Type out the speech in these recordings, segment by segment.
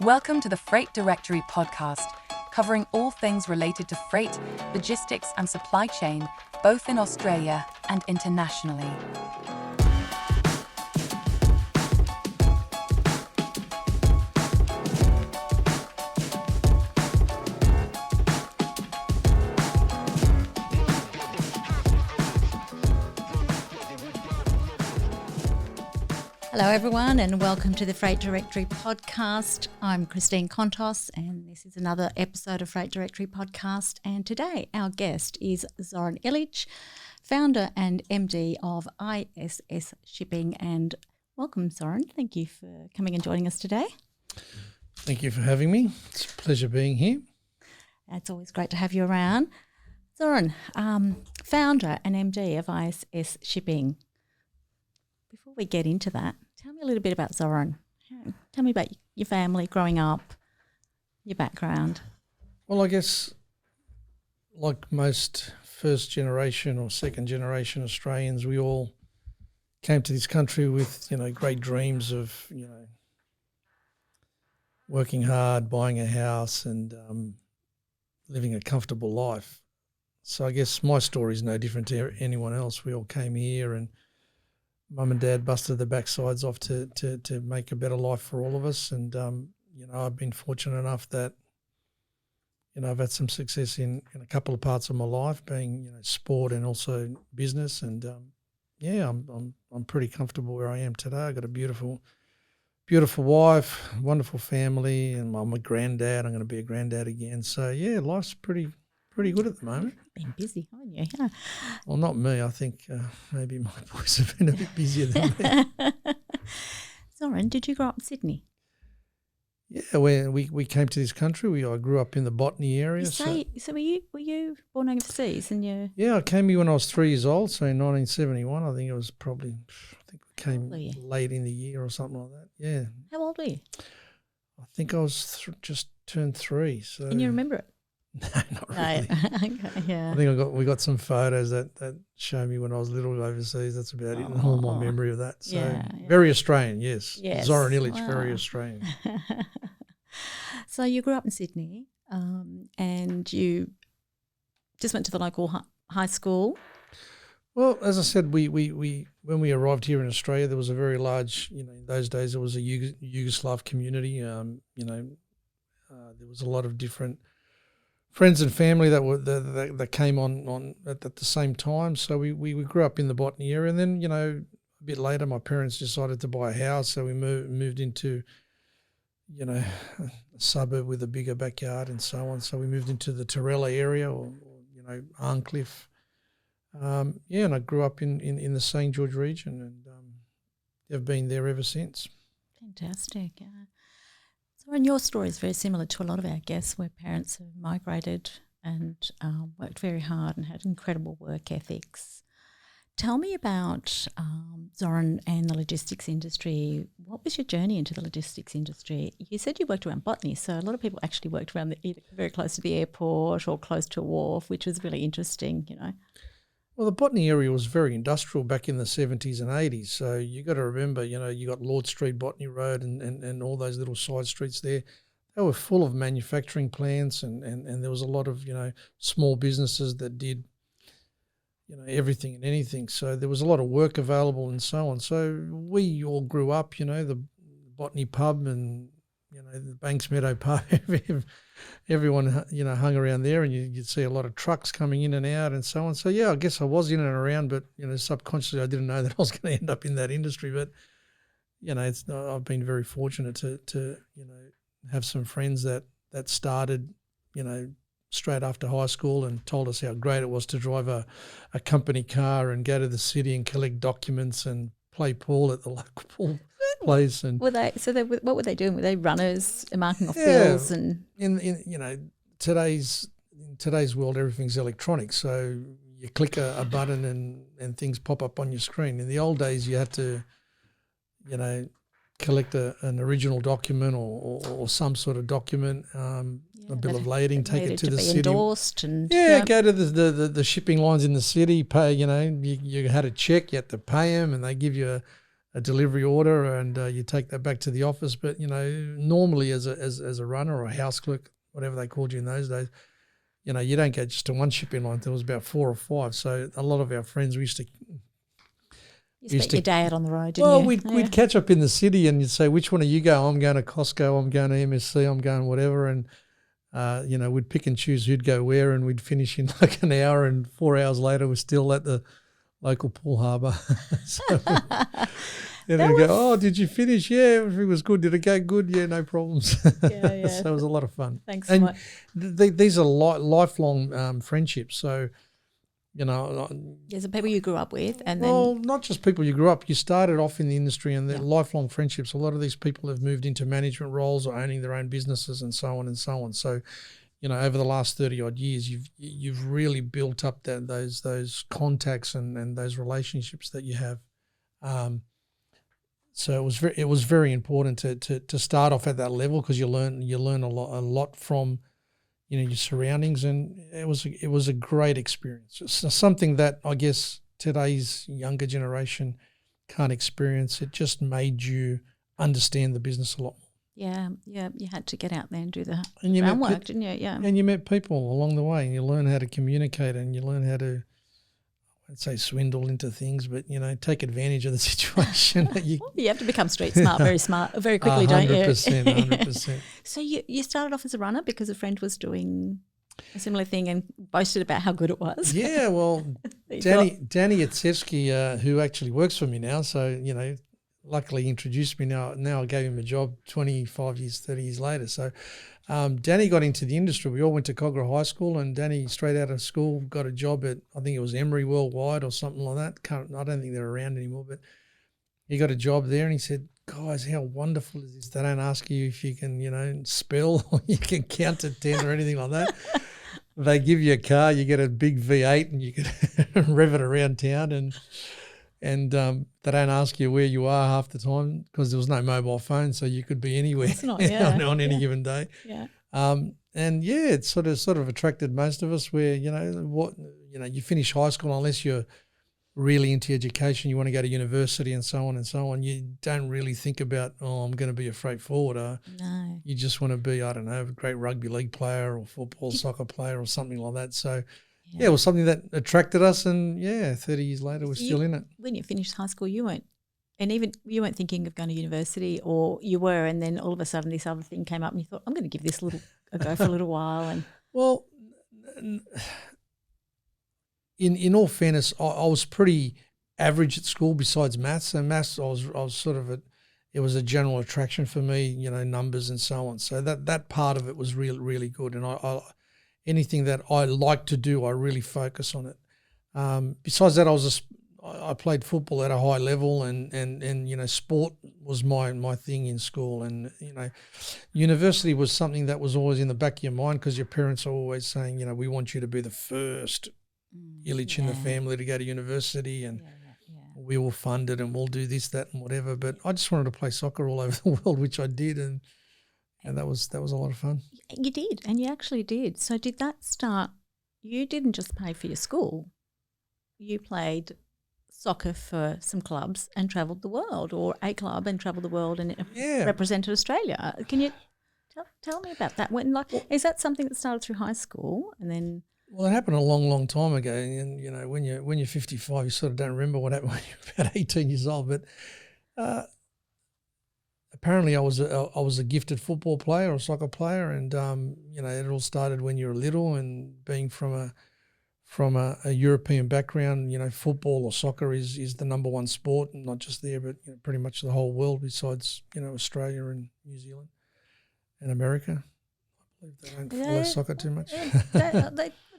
Welcome to the Freight Directory podcast, covering all things related to freight, logistics and supply chain, both in Australia and internationally. Hello everyone and welcome to the Freight Directory podcast. I'm Christine Contos and this is another episode of Freight Directory podcast, and today our guest is Zoran Ilic, founder and MD of ISS Shipping. And welcome Zoran, thank you for coming and joining us today. Thank you for having me. It's a pleasure being here. It's always great to have you around. Zoran, founder and MD of ISS Shipping. Before we get into that, tell me a little bit about Zoran. Tell me about your family growing up, your background. Well, I guess like most first generation or second generation Australians, we all came to this country with, great dreams of, working hard, buying a house and living a comfortable life. So I guess my story is no different to anyone else. We all came here and Mum and Dad busted their backsides off to make a better life for all of us. And, I've been fortunate enough that, I've had some success in a couple of parts of my life, being, sport and also business. And, I'm pretty comfortable where I am today. I've got a beautiful wife, wonderful family, and I'm a granddad. I'm going to be a granddad again. So, life's pretty good at the moment. Been busy, haven't you? Yeah. Well, not me. I think maybe my boys have been a bit busier than me. Zoran, did you grow up in Sydney? Yeah, we came to this country. I grew up in the Botany area. So were you born overseas? And yeah, I came here when I was 3 years old. So in 1971, I think it was probably. I think we came late in the year or something like that. Yeah. How old were you? I think I was just turned 3. So. And you remember it? No, not really. Okay, yeah. I think we got some photos that show me when I was little overseas. That's about it. All my memory of that. So very Australian, yes. Zoran Ilic, very Australian. So you grew up in Sydney, and you just went to the local high school. Well, as I said, we when we arrived here in Australia, there was a very large, in those days there was a Yugoslav community. There was a lot of different friends and family that came on at the same time. So we grew up in the Botany area, and then a bit later my parents decided to buy a house, so we moved into a suburb with a bigger backyard and so on. So we moved into the Torella area or Arncliffe. And I grew up in the St. George region, and have been there ever since. Fantastic. So, and your story is very similar to a lot of our guests, where parents have migrated and worked very hard and had incredible work ethics. Tell me about Zoran and the logistics industry. What was your journey into the logistics industry? You said you worked around Botany, so a lot of people actually worked around either very close to the airport or close to a wharf, which was really interesting, Well, the Botany area was very industrial back in the 70s and 80s. So you got to remember, you got Lord Street, Botany Road and all those little side streets there. They were full of manufacturing plants and there was a lot of, small businesses that did, everything and anything. So there was a lot of work available and so on. So we all grew up, the Botany pub and, the Banks Meadow pub, everyone, hung around there, and you'd see a lot of trucks coming in and out and so on. So, I guess I was in and around, but, subconsciously I didn't know that I was going to end up in that industry. But, I've been very fortunate to have some friends that started, straight after high school and told us how great it was to drive a company car and go to the city and collect documents and play pool at the local pool place. And what were they doing? Were they runners, marking off bills? And in today's world, everything's electronic. So you click a button and things pop up on your screen. In the old days, you had to, collect an original document or some sort of document, a bill of lading, take it to the city. Endorsed and go to the shipping lines in the city. Pay, you had a check, you had to pay them, and they give you a delivery order, and you take that back to the office. But normally as a runner or a house clerk, whatever they called you in those days, you don't go just to one shipping line. There was about 4 or 5. So a lot of our friends, we used to. You spent your day out on the road, didn't you? We'd catch up in the city, and you'd say, which one do you go? I'm going to Costco, I'm going to MSC, I'm going whatever. And, we'd pick and choose who'd go where, and we'd finish in like an hour, and 4 hours later we're still at the local pool harbour. So then they'd go, oh, did you finish? Yeah, everything was good. Did it go good? Yeah, no problems. Yeah. So it was a lot of fun. Thanks so much. These are lifelong friendships. So, There's the people you grew up with, and then not just people you grew up. You started off in the industry, and they're lifelong friendships. A lot of these people have moved into management roles or owning their own businesses, and so on and so on. So, over the last 30 odd years, you've really built up those contacts and those relationships that you have. So it was very important to start off at that level, because you learn a lot from your surroundings, and it was a great experience. It's something that I guess today's younger generation can't experience. It just made you understand the business a lot more. Yeah, you had to get out there and do the groundwork, didn't you? Yeah, and you met people along the way, and you learn how to communicate, and you learn how to, I won't say swindle into things, but take advantage of the situation. You have to become street smart, very quickly, don't you? 100%. So you started off as a runner because a friend was doing a similar thing and boasted about how good it was. Yeah, well, Danny Yatsevsky, who actually works for me now, so luckily introduced me. Now I gave him a job 25 years, 30 years later. So Danny got into the industry. We all went to Cogra High School, and Danny, straight out of school, got a job at, I think it was Emory Worldwide or something like that. I don't think they're around anymore, but he got a job there, and he said, guys, how wonderful is this? They don't ask you if you can, spell or you can count to 10 or anything like that. They give you a car, you get a big V8, and you can rev it around town, and they don't ask you where you are half the time, because there was no mobile phone, so you could be anywhere on any given day. Yeah. It sort of attracted most of us, where you finish high school, unless you're really into education, you want to go to university and so on and so on. You don't really think about, I'm going to be a freight forwarder. No. You just want to be, I don't know, a great rugby league player or football, soccer player or something like that. So. Yeah, it was something that attracted us, and 30 years later, we're still in it. When you finished high school, you weren't thinking of going to university, or you were, and then all of a sudden this other thing came up, and you thought, I'm going to give this a go for a little while. And well, in all fairness, I was pretty average at school. Besides maths, and maths, I was sort of it was a general attraction for me, numbers and so on. So that part of it was really, really good, and I anything that I like to do, I really focus on it. Besides that, I played football at a high level, and sport was my thing in school, and university was something that was always in the back of your mind, because your parents are always saying, we want you to be the first Ilic in the family to go to university, and we will fund it, and we'll do this, that, and whatever. But I just wanted to play soccer all over the world, which I did, and that was a lot of fun. You did, and you actually did. So did that start, you didn't just pay for your school, you played soccer for some clubs and travelled the world, or a club and travelled the world and represented Australia. Can you tell me about that? Is that something that started through high school and then? Well, it happened a long, long time ago, and when you're 55, you sort of don't remember what happened when you're about 18 years old, but apparently I was a gifted football player or soccer player, and it all started when you were little, and being from a European background, football or soccer is the number one sport, and not just there, but pretty much the whole world, besides Australia and New Zealand and America. I believe they don't follow soccer too much. A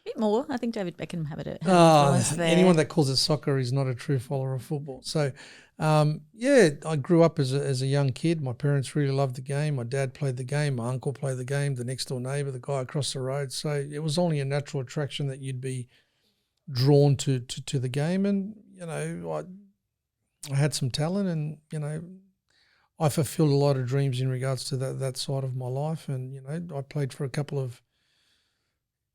bit more. I think David Beckham had influence there. Anyone that calls it soccer is not a true follower of football. So, I grew up as a young kid. My parents really loved the game. My dad played the game. My uncle played the game. The next door neighbour, the guy across the road. So it was only a natural attraction that you'd be drawn to the game. And I had some talent, and I fulfilled a lot of dreams in regards to that side of my life. And I played for a couple of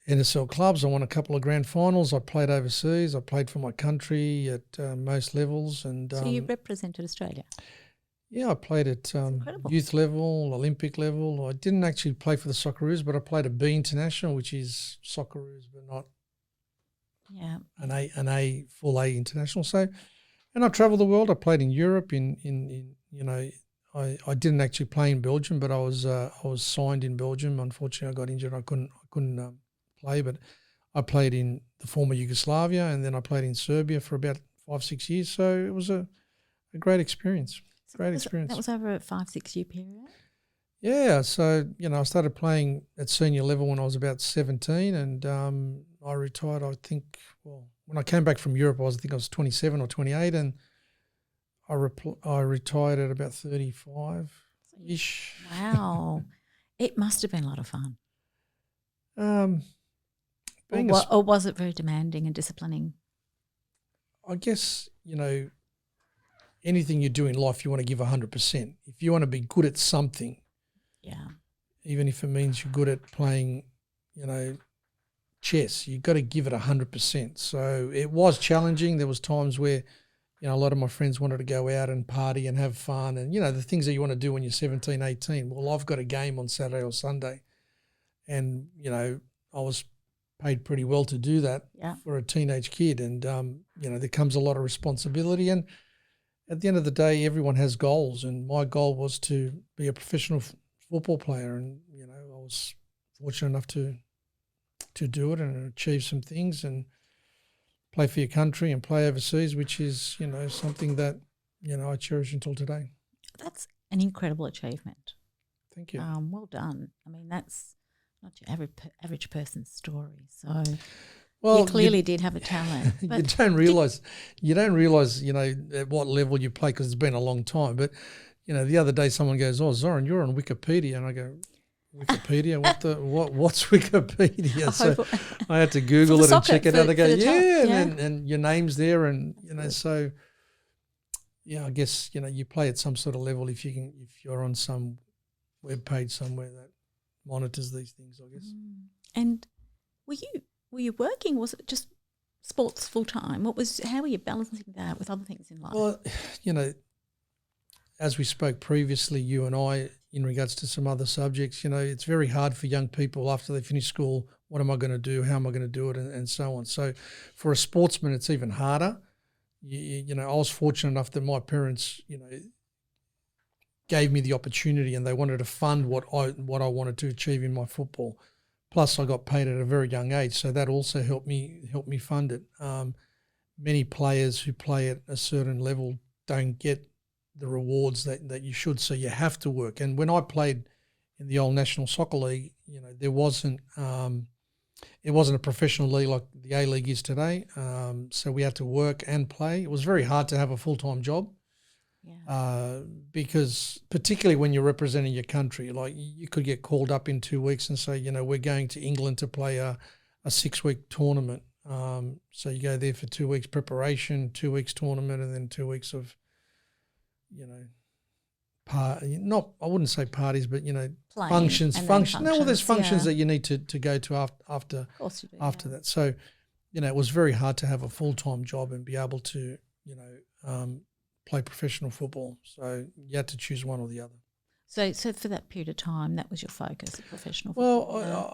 NSL clubs. I won a couple of grand finals. I played overseas. I played for my country at most levels. And So you represented Australia? yeah, I played at youth level, Olympic level. I didn't actually play for the Socceroos, but I played at B International, which is Socceroos, but not an A full A international. So, and I travelled the world. I played in Europe. I didn't actually play in Belgium, but I was signed in Belgium. Unfortunately, I got injured. I couldn't play, but I played in the former Yugoslavia, and then I played in Serbia for about 5-6 years. So it was a great experience. That was over a 5-6 year period? Yeah. So, I started playing at senior level when I was about 17, and I retired, I think, when I came back from Europe, I was 27 or 28, and I retired at about 35-ish. Wow. It must have been a lot of fun. Or was it very demanding and disciplining? I guess, anything you do in life, you want to give 100%. If you want to be good at something, even if it means you're good at playing, chess, you've got to give it 100%. So it was challenging. There was times where, a lot of my friends wanted to go out and party and have fun and, the things that you want to do when you're 17, 18. Well, I've got a game on Saturday or Sunday, and, I was paid pretty well to do that for a teenage kid. And, there comes a lot of responsibility. And at the end of the day, everyone has goals. And my goal was to be a professional football player. And, I was fortunate enough to do it and achieve some things and play for your country and play overseas, which is, something that, I cherish until today. That's an incredible achievement. Thank you. Well done. I mean, that's not your average person's story. So you clearly did have a talent. But you don't realise, at what level you play, because it's been a long time. But, the other day someone goes, "Oh, Zoran, you're on Wikipedia," and I go, "Wikipedia? What's Wikipedia?" So I had to Google it and check it out. They go, and your name's there, and so I guess you play at some sort of level if you're on some web page somewhere that monitors these things, I guess. And were you working? Was it just sports full time? How were you balancing that with other things in life? Well, as we spoke previously, you and I, in regards to some other subjects, it's very hard for young people after they finish school. What am I going to do? How am I going to do it? And so on. So for a sportsman, it's even harder. I was fortunate enough that my parents, gave me the opportunity, and they wanted to fund what I wanted to achieve in my football. Plus, I got paid at a very young age, so that also helped me fund it. Many players who play at a certain level don't get the rewards that you should, so you have to work. And when I played in the old National Soccer League, there wasn't it wasn't a professional league like the A-League is today, so we had to work and play. It was very hard to have a full-time job. Because particularly when you're representing your country, like you could get called up in 2 weeks and say, we're going to England to play a 6-week tournament. So you go there for 2 weeks preparation, 2 weeks tournament, and then 2 weeks of, I wouldn't say parties, but, functions. No, well, there's functions that you need to go to after that. So, it was very hard to have a full-time job and be able to, play professional football. So you had to choose one or the other. So for that period of time, that was your focus, professional football? Well,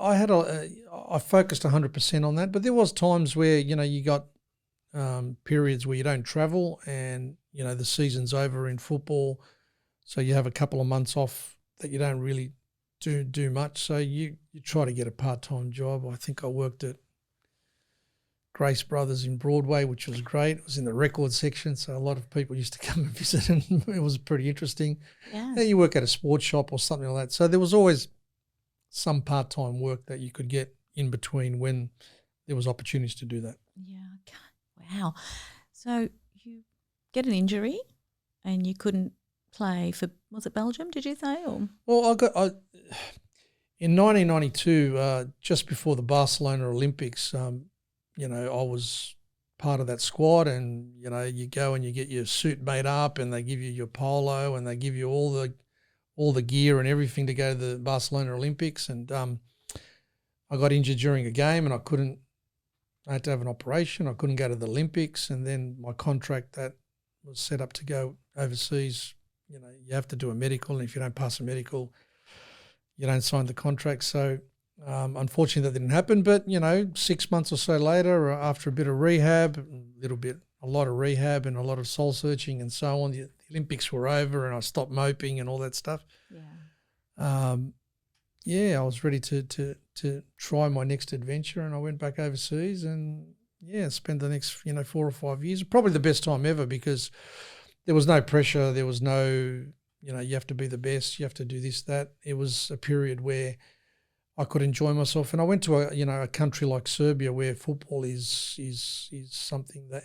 I focused 100% on that, but there was times where, you got periods where you don't travel and, the season's over in football, so you have a couple of months off that you don't really do much. So you try to get a part-time job. I think I worked at Grace Brothers in Broadway, which was great. It was in the record section, so a lot of people used to come and visit, and it was pretty interesting. Yeah. You work at a sports shop or something like that. So there was always some part-time work that you could get in between when there was opportunities to do that. Yeah. Wow. So you get an injury and you couldn't play for, was it Belgium, did you say? Or? Well, in 1992, just before the Barcelona Olympics, I was part of that squad, and, you go and you get your suit made up, and they give you your polo, and they give you all the gear and everything to go to the Barcelona Olympics. And I got injured during a game and I had to have an operation. I couldn't go to the Olympics, and then my contract that was set up to go overseas, you know, you have to do a medical, and if you don't pass a medical, you don't sign the contract. So unfortunately that didn't happen, but, you know, 6 months or so later, after a bit of rehab, a lot of rehab and a lot of soul searching and so on, the Olympics were over and I stopped moping and all that stuff. I was ready to try my next adventure, and I went back overseas and spent the next 4 or 5 years. Probably the best time ever, because there was no pressure, there was no you have to be the best, you have to do this, that. It was a period where I could enjoy myself, and I went to a country like Serbia where football is something that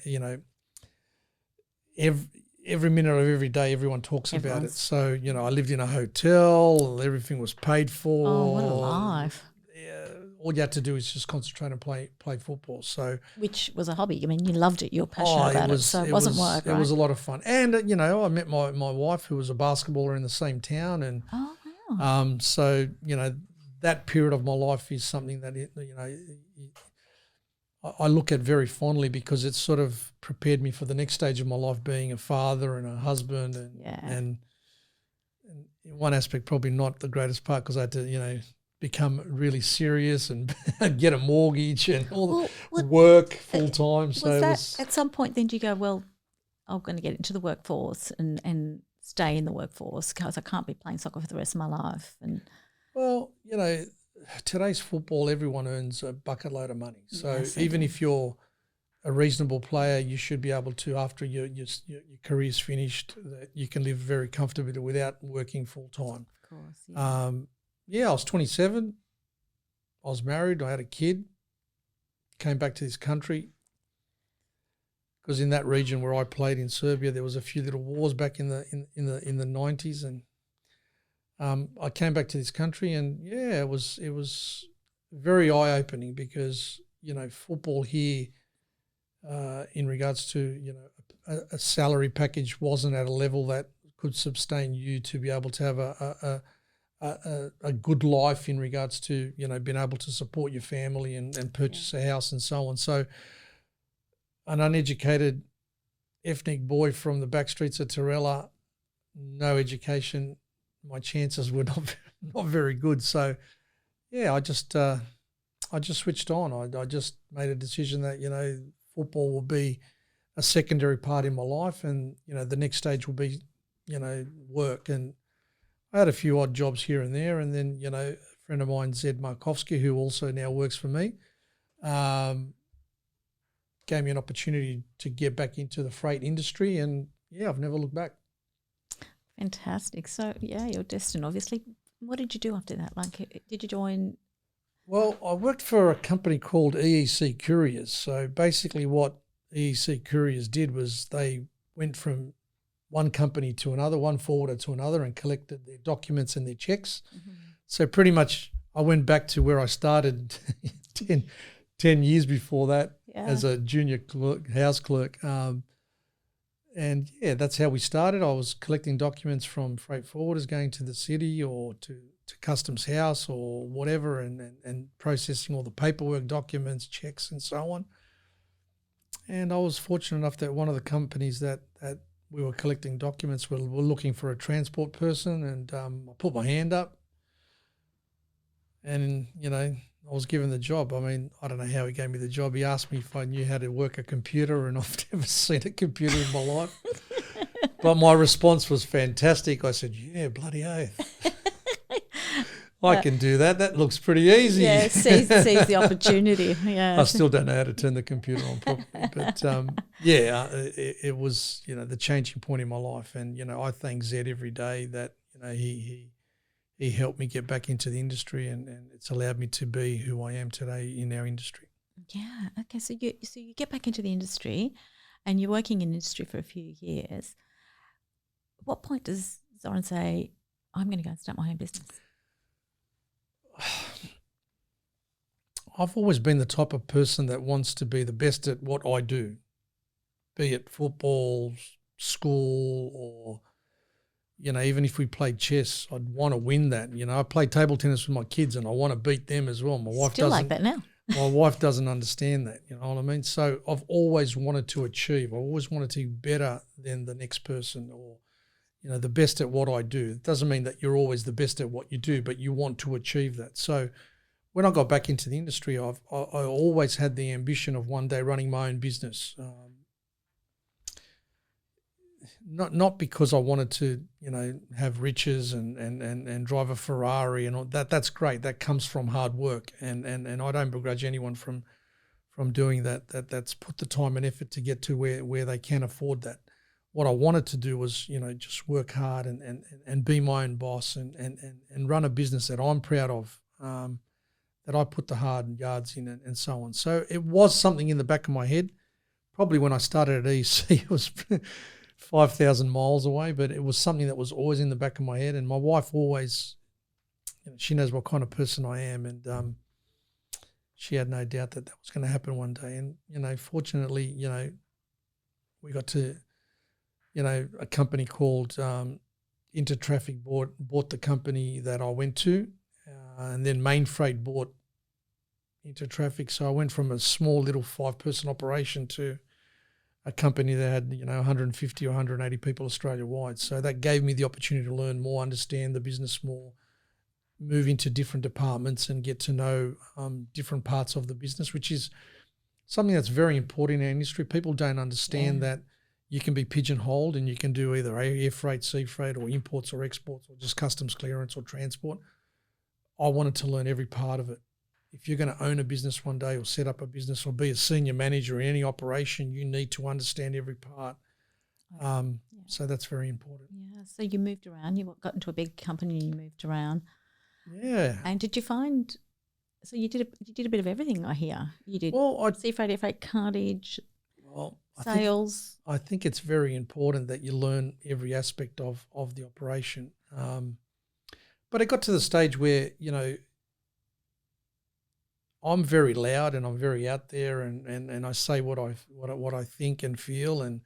every minute of every day everyone talks about it. So I lived in a hotel, everything was paid for. Oh, what a life! Yeah, all you had to do is just concentrate and play football. So, which was a hobby. I mean, you loved it. You're passionate about it. So it wasn't work, right? It was a lot of fun, and I met my wife, who was a basketballer in the same town, and so that period of my life is something that I look at very fondly, because it sort of prepared me for the next stage of my life, being a father and a husband, and in one aspect probably not the greatest part, because I had to become really serious and get a mortgage and work full time. So at some point then do you go, well, I'm going to get into the workforce and stay in the workforce, because I can't be playing soccer for the rest of my life? And well, today's football, everyone earns a bucket load of money. So even if you're a reasonable player, you should be able to, after your career's finished, that you can live very comfortably without working full time. Of course. Yeah. I was 27. I was married. I had a kid. Came back to this country, because in that region where I played in Serbia, there was a few little wars back in the 90s, and I came back to this country, and it was very eye-opening, because football here, in regards to a salary package, wasn't at a level that could sustain you to be able to have a good life in regards to being able to support your family and purchase a house and so on. So an uneducated ethnic boy from the back streets of Torella, no education, my chances were not very good. So I just switched on. I just made a decision that football will be a secondary part in my life, and the next stage will be work. And I had a few odd jobs here and there, and then a friend of mine, Zed Markovsky, who also now works for me, gave me an opportunity to get back into the freight industry, and I've never looked back. Fantastic. So, you're destined, obviously. What did you do after that? Like, did you join? Well, I worked for a company called EEC Couriers. So basically what EEC Couriers did was they went from one company to another, one forwarder to another, and collected their documents and their checks. Mm-hmm. So pretty much I went back to where I started 10 years before that as a junior house clerk. And that's how we started. I was collecting documents from freight forwarders going to the city or to Customs House or whatever, and processing all the paperwork, documents, checks and so on. And I was fortunate enough that one of the companies that we were collecting documents were looking for a transport person, and I put my hand up, and I was given the job. I mean, I don't know how he gave me the job. He asked me if I knew how to work a computer, and I've never seen a computer in my life. But my response was fantastic. I said, yeah, bloody oath. I can do that. That looks pretty easy. Yeah, seize the opportunity. Yeah. I still don't know how to turn the computer on properly. But, it was, the changing point in my life. And, I thank Zed every day that, he helped me get back into the industry, and it's allowed me to be who I am today in our industry. Yeah. Okay. So you get back into the industry, and you're working in industry for a few years. At what point does Zoran say, I'm going to go and start my own business? I've always been the type of person that wants to be the best at what I do, be it football, school, or, even if we played chess, I'd want to win that. I play table tennis with my kids and I want to beat them as well. My wife Still doesn't. like that now. My wife doesn't understand that, you know what I mean? So I've always wanted to achieve. I always wanted to be better than the next person, or, the best at what I do. It doesn't mean that you're always the best at what you do, but you want to achieve that. So when I got back into the industry, I always had the ambition of one day running my own business. Not because I wanted to, have riches and drive a Ferrari and all that. That's great. That comes from hard work, and I don't begrudge anyone from doing that. That's put the time and effort to get to where they can afford that. What I wanted to do was, just work hard and be my own boss and run a business that I'm proud of, that I put the hard yards in and so on. So it was something in the back of my head. Probably when I started at EC, it was 5,000 miles away, but it was something that was always in the back of my head. And my wife always, she knows what kind of person I am, and she had no doubt that was going to happen one day. And, fortunately, we got to, a company called Intertraffic bought the company that I went to, and then Mainfreight bought Intertraffic. So I went from a small little 5-person operation to a company that had, 150 or 180 people Australia-wide. So that gave me the opportunity to learn more, understand the business more, move into different departments and get to know different parts of the business, which is something that's very important in our industry. People don't understand that you can be pigeonholed and you can do either air freight, sea freight, or imports or exports, or just customs clearance or transport. I wanted to learn every part of it. If you're going to own a business one day or set up a business or be a senior manager in any operation, you need to understand every part. So that's very important. Yeah. So you moved around. You got into a big company and you moved around. Yeah. And did you find? So you did a bit of everything. I hear you did. Sea freight, air freight, cartage, sales. I think it's very important that you learn every aspect of the operation. But it got to the stage where I'm very loud and I'm very out there, and I say what I think and feel, and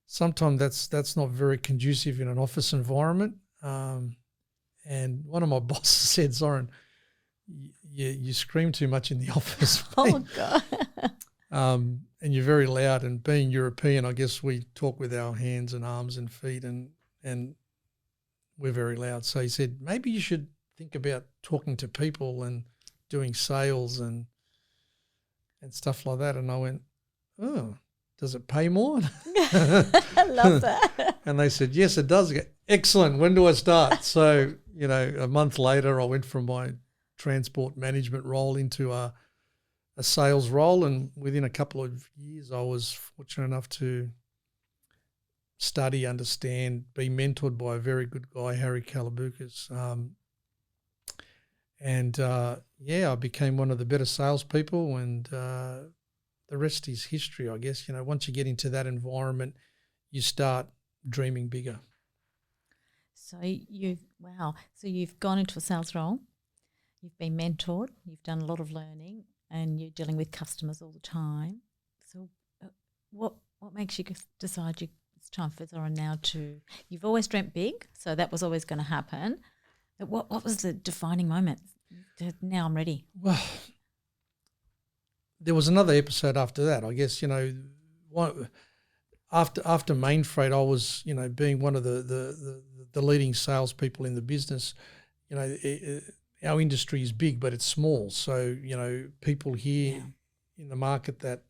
sometimes that's not very conducive in an office environment. And one of my bosses said, "Zoran, you scream too much in the office." Oh God! And you're very loud. And being European, I guess we talk with our hands and arms and feet, and we're very loud. So he said, maybe you should think about talking to people and doing sales and stuff like that. And I went, oh, does it pay more? I love that. And they said, yes, it does. I go, excellent. When do I start? So, a month later, I went from my transport management role into a sales role. And within a couple of years, I was fortunate enough to study, understand, be mentored by a very good guy, Harry Kalabukas. I became one of the better salespeople, and the rest is history, I guess. Once you get into that environment, you start dreaming bigger. So you've gone into a sales role, you've been mentored, you've done a lot of learning, and you're dealing with customers all the time. So what makes you decide it's time for Zoran now to – you've always dreamt big, so that was always going to happen. But what was the defining moment? Now I'm ready. Well, there was another episode after that. I guess, after Mainfreight, I was, being one of the leading salespeople in the business. Our industry is big, but it's small. So, people hear in the market that,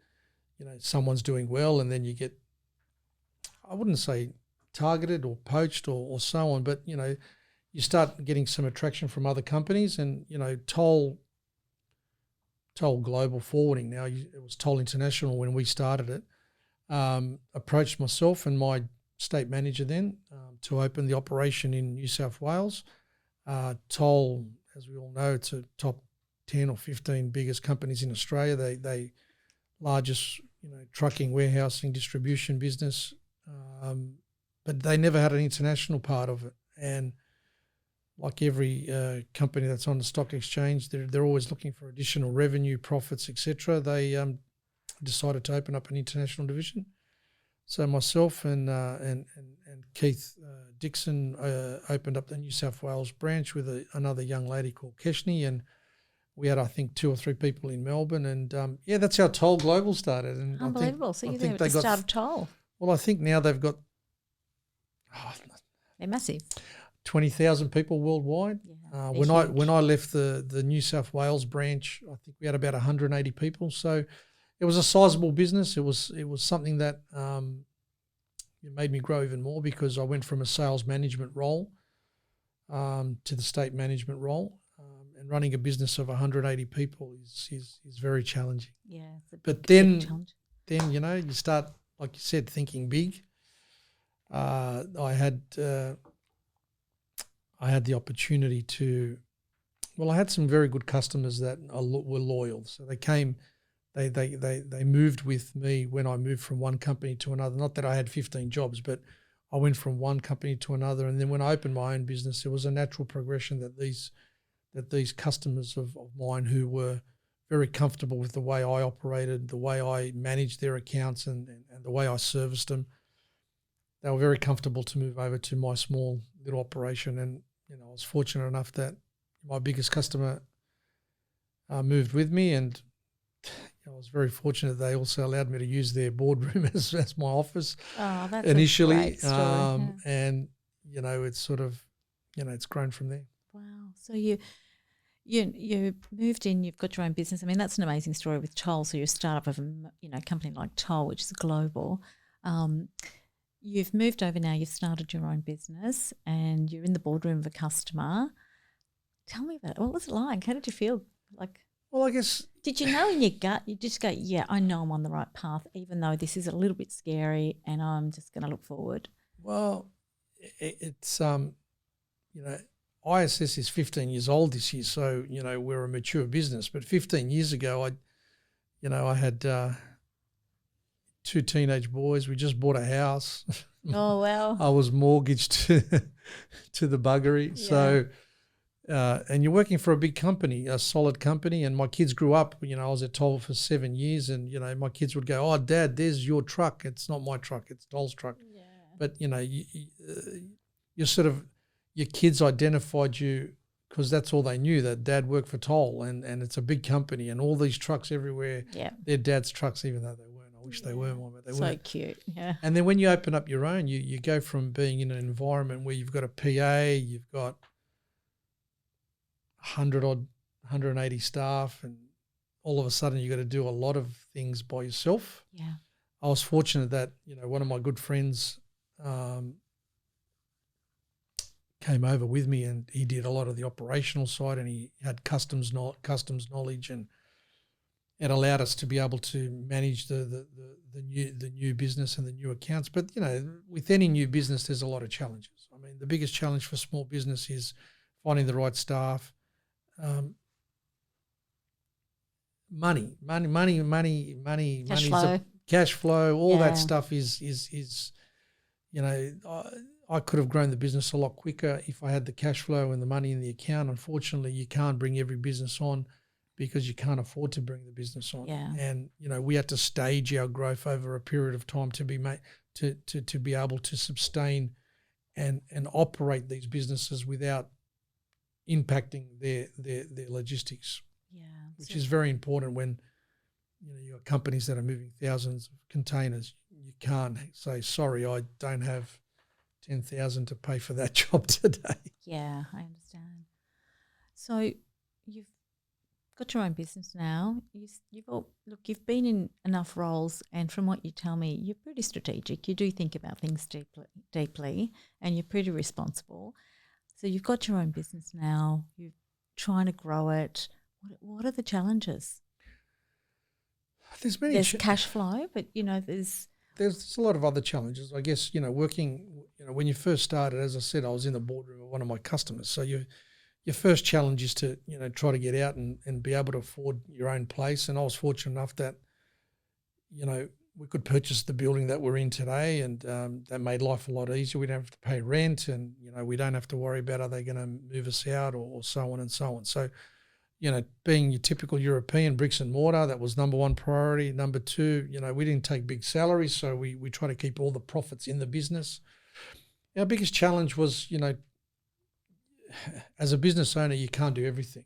someone's doing well, and then you get, I wouldn't say targeted or poached or so on, but, you start getting some attraction from other companies, and, Toll Global Forwarding, now it was Toll International when we started it, approached myself and my state manager then to open the operation in New South Wales. Toll, as we all know, it's a top 10 or 15 biggest companies in Australia. They largest, trucking, warehousing, distribution business, but they never had an international part of it. And like every company that's on the stock exchange, they're always looking for additional revenue, profits, etc. They decided to open up an international division. So myself and Keith Dixon opened up the New South Wales branch with another young lady called Keshni, and we had, I think, 2 or 3 people in Melbourne, and that's how Toll Global started. And unbelievable. So you're there at the start of Toll. Well, I think now they've got they're massive. 20,000 people worldwide. Yeah, when I left the New South Wales branch, I think we had about 180 people. So it was a sizable business. It was something that it made me grow even more, because I went from a sales management role to the state management role. And running a business of 180 people is very challenging. Yeah. But then you start, like you said, thinking big. I had the opportunity to, I had some very good customers that were loyal. So they came, they moved with me when I moved from one company to another. Not that I had 15 jobs, but I went from one company to another. And then when I opened my own business, it was a natural progression that these customers of mine who were very comfortable with the way I operated, the way I managed their accounts and the way I serviced them, they were very comfortable to move over to my small little operation. And, I was fortunate enough that my biggest customer moved with me, and I was very fortunate they also allowed me to use their boardroom as my office initially. A great story. And, it's sort of, it's grown from there. Wow. So you moved in, you've got your own business. I mean, that's an amazing story with Toll. So you're a startup of a company like Toll, which is global. You've moved over now, you've started your own business, and you're in the boardroom of a customer. Tell me about it. What was it like? How did you feel? Well, I guess... Did you know in your gut, you just go, yeah, I know I'm on the right path, even though this is a little bit scary and I'm just going to look forward? Well, it's, ISS is 15 years old this year, so, we're a mature business. But 15 years ago, I had 2 teenage boys. We just bought a house. Oh, wow. I was mortgaged to the buggery. Yeah. So, and you're working for a big company, a solid company, and my kids grew up, I was at Toll for 7 years, and, my kids would go, "Oh, Dad, there's your truck. It's not my truck, it's Toll's truck." Yeah. But, you're sort of, your kids identified you because that's all they knew, that Dad worked for Toll, and it's a big company, and all these trucks everywhere, they're Dad's trucks, even though they weren't. I wish they were more, but they weren't. So cute, yeah. And then when you open up your own, you go from being in an environment where you've got a PA, you've got 180 staff, and all of a sudden you've got to do a lot of things by yourself. Yeah. I was fortunate that, one of my good friends came over with me, and he did a lot of the operational side, and he had customs knowledge, and it allowed us to be able to manage the new business and the new accounts. But, with any new business, there's a lot of challenges. I mean, the biggest challenge for small business is finding the right staff, money, cash flow, all that stuff is I could have grown the business a lot quicker if I had the cash flow and the money in the account. Unfortunately, you can't bring every business on because you can't afford to bring the business on. Yeah. And, we had to stage our growth over a period of time to be to be able to sustain and operate these businesses without impacting their logistics. Yeah. Which is very important when, you've got companies that are moving thousands of containers. You can't say, "Sorry, I don't have 10,000 to pay for that job today." Yeah, I understand. So you've got your own business now. You've been in enough roles, and from what you tell me, you're pretty strategic. You do think about things deeply, and you're pretty responsible. So you've got your own business now. You're trying to grow it. What are the challenges? There's cash flow, but there's a lot of other challenges. I guess, working, when you first started, as I said, I was in the boardroom of one of my customers. So your first challenge is to, try to get out and be able to afford your own place. And I was fortunate enough that, we could purchase the building that we're in today, and that made life a lot easier. We don't have to pay rent, and, we don't have to worry about, are they going to move us out or so on and so on. So, being your typical European bricks and mortar, that was number one priority. Number two, we didn't take big salaries, so we try to keep all the profits in the business. Our biggest challenge was, as a business owner, you can't do everything.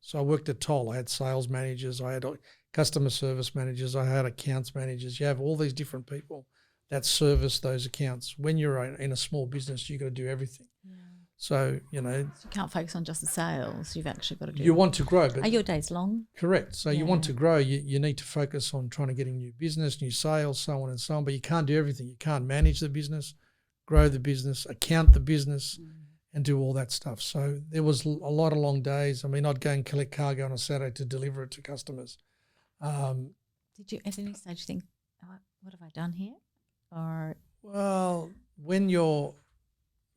So I worked at Toll. I had sales managers, I had customer service managers, I had accounts managers. You have all these different people that service those accounts. When you're in a small business, you've got to do everything. Yeah. So, So you can't focus on just the sales. You've actually got to do. You want to grow, but are your days long? Correct. So you want to grow. You need to focus on trying to get new business, new sales, so on and so on. But you can't do everything. You can't manage the business, grow the business, account the business, and do all that stuff. So there was a lot of long days. I mean, I'd go and collect cargo on a Saturday to deliver it to customers. Did you at any stage think, what have I done here? Or well, when you're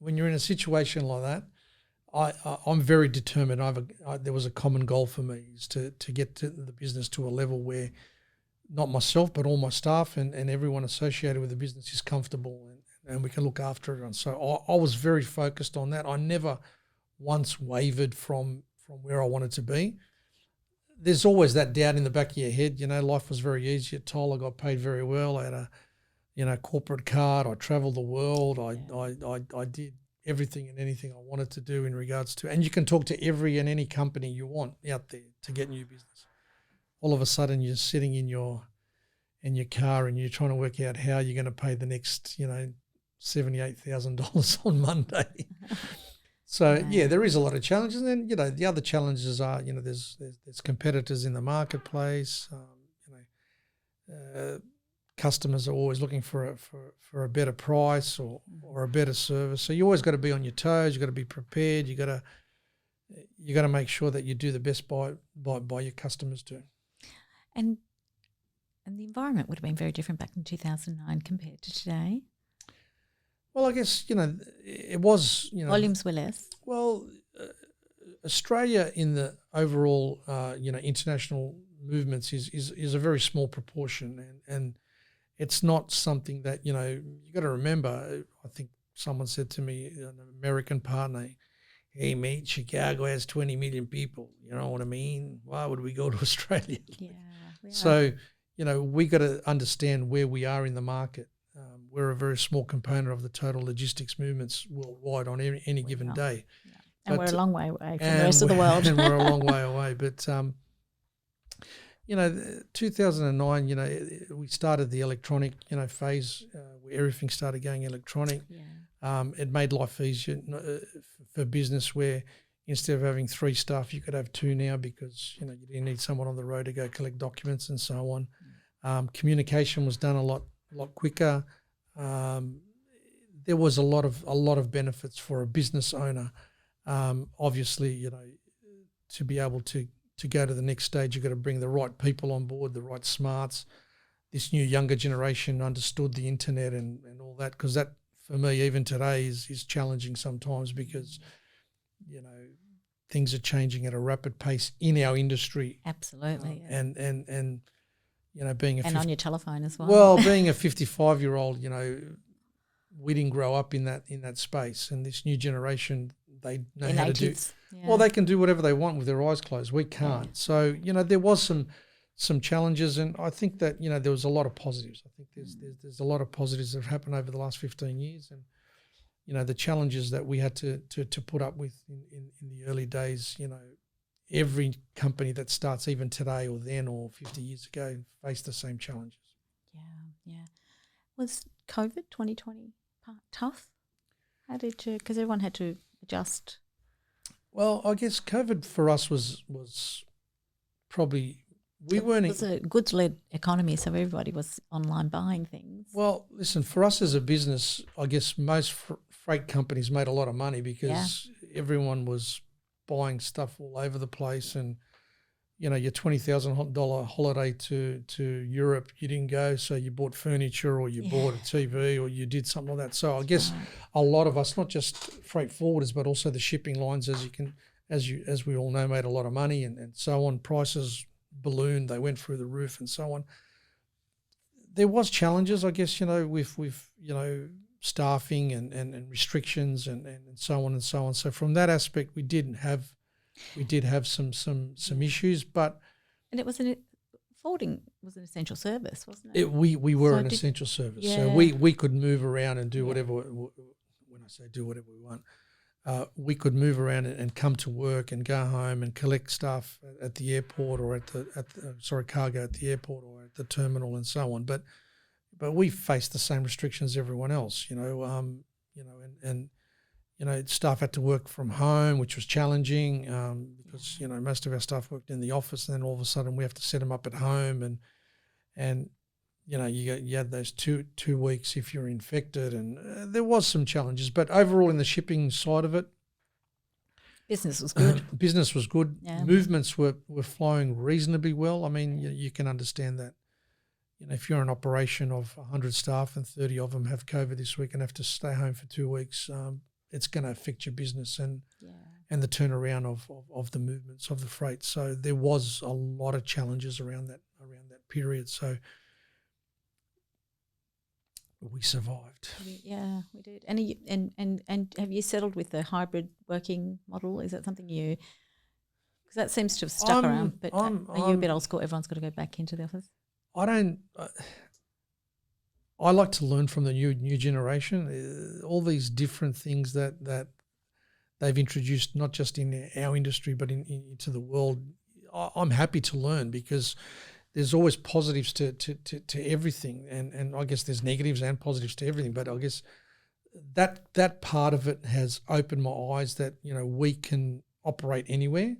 in a situation like that, I'm very determined. There was a common goal for me, is to get to the business to a level where not myself but all my staff and everyone associated with the business is comfortable and we can look after everyone. So I was very focused on that. I never once wavered from where I wanted to be. There's always that doubt in the back of your head. Life was very easy at Toll. I got paid very well. I had a corporate card. I traveled the world. I did everything and anything I wanted to do in regards to, and you can talk to every and any company you want out there to get new business. All of a sudden you're sitting in your car and you're trying to work out how you're going to pay the next, $78,000 on Monday. So there is a lot of challenges. And then, the other challenges are, there's competitors in the marketplace. Customers are always looking for a better price or a better service. So you always got to be on your toes. You got to be prepared. You got to make sure that you do the best by your customers too. And the environment would have been very different back in 2009 compared to today. Well, I guess it was. Volumes were less. Well, Australia in the overall international movements is a very small proportion, and it's not something that, you got to remember. I think someone said to me, an American partner, "Hey, mate, Chicago has 20 million people. You know what I mean? Why would we go to Australia?" Yeah. So, we got to understand where we are in the market. We're a very small component of the total logistics movements worldwide on any given day. Yeah. And we're a long way away from the rest of the world. And we're a long way away. But 2009, we started the electronic, phase where everything started going electronic. Yeah. It made life easier for business, where instead of having 3 staff, you could have 2 now, because, you didn't need someone on the road to go collect documents and so on. Communication was done a lot quicker. There was a lot of benefits for a business owner. Obviously, to be able to go to the next stage, you've got to bring the right people on board, the right smarts. This new younger generation understood the internet and all that, because that, for me, even today is challenging sometimes, because, things are changing at a rapid pace in our industry. Absolutely. And being on your telephone as well. Well, being a 55-year-old, we didn't grow up in that space, and this new generation, they know how to do. Yeah. Well, they can do whatever they want with their eyes closed. We can't. Yeah. So there was some challenges, and I think that there was a lot of positives. I think there's a lot of positives that have happened over the last 15 years, and the challenges that we had to put up with in the early days. Every company that starts even today or then or 50 years ago faced the same challenges. Yeah. Was COVID 2020 tough? How did you, because everyone had to adjust? Well, I guess COVID for us was probably, it was a goods-led economy, so everybody was online buying things. Well, listen, for us as a business, I guess most freight companies made a lot of money, because everyone was buying stuff all over the place, and your $20,000 holiday to Europe, you didn't go, so you bought furniture or you bought a TV or you did something like that. So I guess a lot of us, not just freight forwarders, but also the shipping lines, as we all know, made a lot of money, and so on. Prices ballooned, they went through the roof and so on. There was challenges, I guess, with staffing and restrictions and so on and so on. So from that aspect, we did have some issues, but forwarding was an essential service, wasn't it? We were an essential service, so we could move around and do when I say do whatever we want, we could move around and come to work and go home and collect stuff at the airport or cargo at the airport or at the terminal and so on. But we faced the same restrictions as everyone else, and staff had to work from home, which was challenging because most of our staff worked in the office, and then all of a sudden we have to set them up at home, and you had those two weeks if you're infected, and there was some challenges. But overall, in the shipping side of it, business was good. Business was good. Yeah. Movements were flowing reasonably well. I mean, you can understand that. If you're an operation of 100 staff and 30 of them have COVID this week and have to stay home for 2 weeks, it's going to affect your business and the turnaround of the movements of the freight. So there was a lot of challenges around that period. So we survived. Yeah, we did. And have you settled with the hybrid working model? Is that something you? Because that seems to have stuck around. But are you a bit old school? Everyone's got to go back into the office. I don't. I like to learn from the new generation. All these different things that they've introduced, not just in our industry but into the world. I'm happy to learn because there's always positives to everything, and I guess there's negatives and positives to everything. But I guess that part of it has opened my eyes that we can operate anywhere.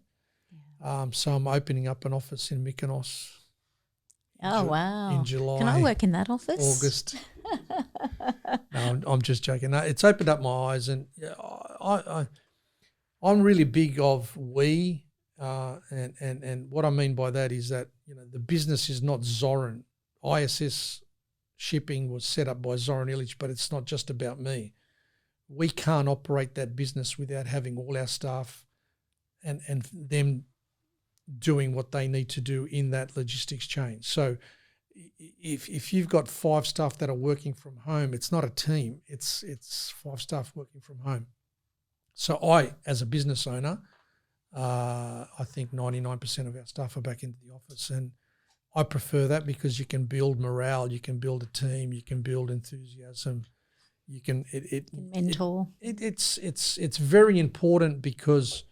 Yeah. So I'm opening up an office in Mykonos. Oh, wow. In July. Can I work in that office? August. No, I'm just joking. No, it's opened up my eyes, and I'm really big of we, and what I mean by that is that the business is not Zoran. ISS Shipping was set up by Zoran Ilic, but it's not just about me. We can't operate that business without having all our staff and them doing what they need to do in that logistics chain. So if you've got 5 staff that are working from home, it's not a team. It's 5 staff working from home. So I, as a business owner, I think 99% of our staff are back into the office, and I prefer that because you can build morale, you can build a team, you can build enthusiasm, you can mentor. It's very important because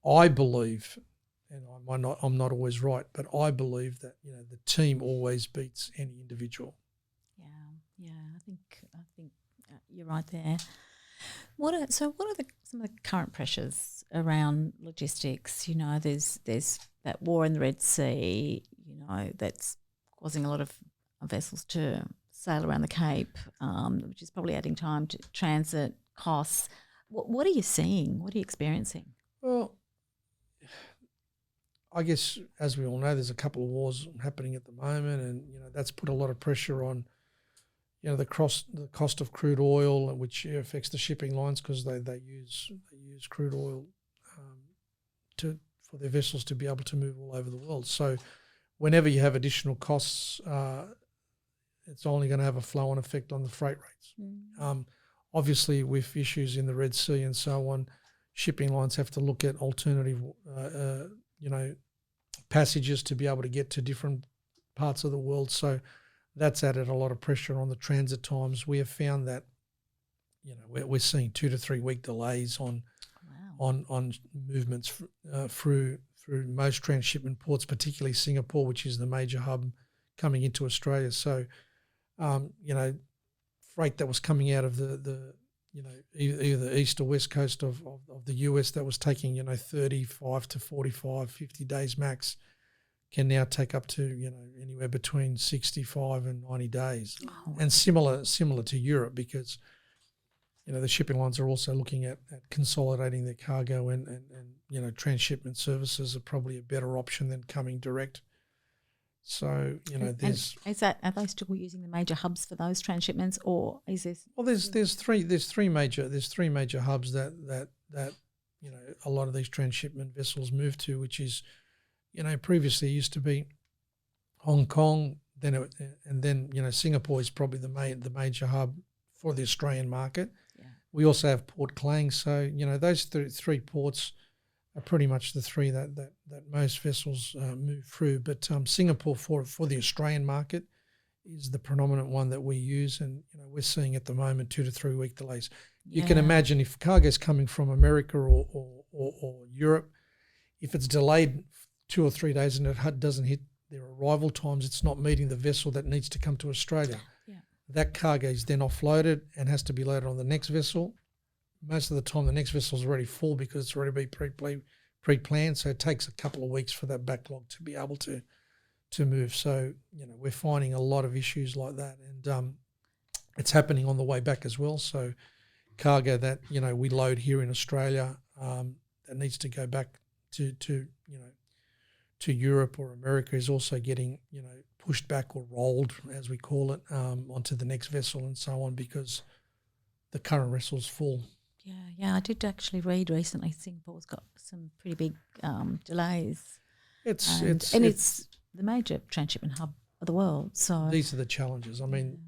I believe, and I'm not always right, but I believe that the team always beats any individual. Yeah. I think you're right there. What are some of the current pressures around logistics? There's that war in the Red Sea. That's causing a lot of vessels to sail around the Cape, which is probably adding time to transit costs. What are you seeing? What are you experiencing? Well, I guess, as we all know, there's a couple of wars happening at the moment, and that's put a lot of pressure on the cost of crude oil, which affects the shipping lines because they use crude oil for their vessels to be able to move all over the world. So whenever you have additional costs, it's only going to have a flow-on effect on the freight rates. Obviously, with issues in the Red Sea and so on, shipping lines have to look at alternative passages to be able to get to different parts of the world. So that's added a lot of pressure on the transit times. We have found that we're seeing 2 to 3 week delays on movements through most transshipment ports, particularly Singapore, which is the major hub coming into Australia. So freight that was coming out of the either the east or west coast of the US that was taking 35 to 45, 50 days max can now take up to anywhere between 65 and 90 days. Oh. And similar to Europe, because the shipping lines are also looking at consolidating their cargo, and transshipment services are probably a better option than coming direct. So there's. Are they still using the major hubs for those transshipments, or is this? Well, there's three major hubs that a lot of these transshipment vessels move to, which is previously used to be Hong Kong, then Singapore is probably the major hub for the Australian market. Yeah. We also have Port Klang, so those three ports are pretty much the three that most vessels move through. But Singapore for the Australian market is the predominant one that we use, and we're seeing at the moment 2 to 3 week delays. You can imagine if cargo is coming from America or Europe, if it's delayed 2 or 3 days and it doesn't hit their arrival times, it's not meeting the vessel that needs to come to Australia. Yeah. That cargo is then offloaded and has to be loaded on the next vessel. Most of the time the next vessel is already full because it's already been pre-planned, so it takes a couple of weeks for that backlog to be able to move. So, we're finding a lot of issues like that, and it's happening on the way back as well. So cargo that, we load here in Australia that needs to go back to Europe or America is also getting, pushed back or rolled, as we call it, onto the next vessel and so on because the current vessel's full. Yeah. I did actually read recently Singapore's got some pretty big delays. It's the major transshipment hub of the world. So these are the challenges. I mean,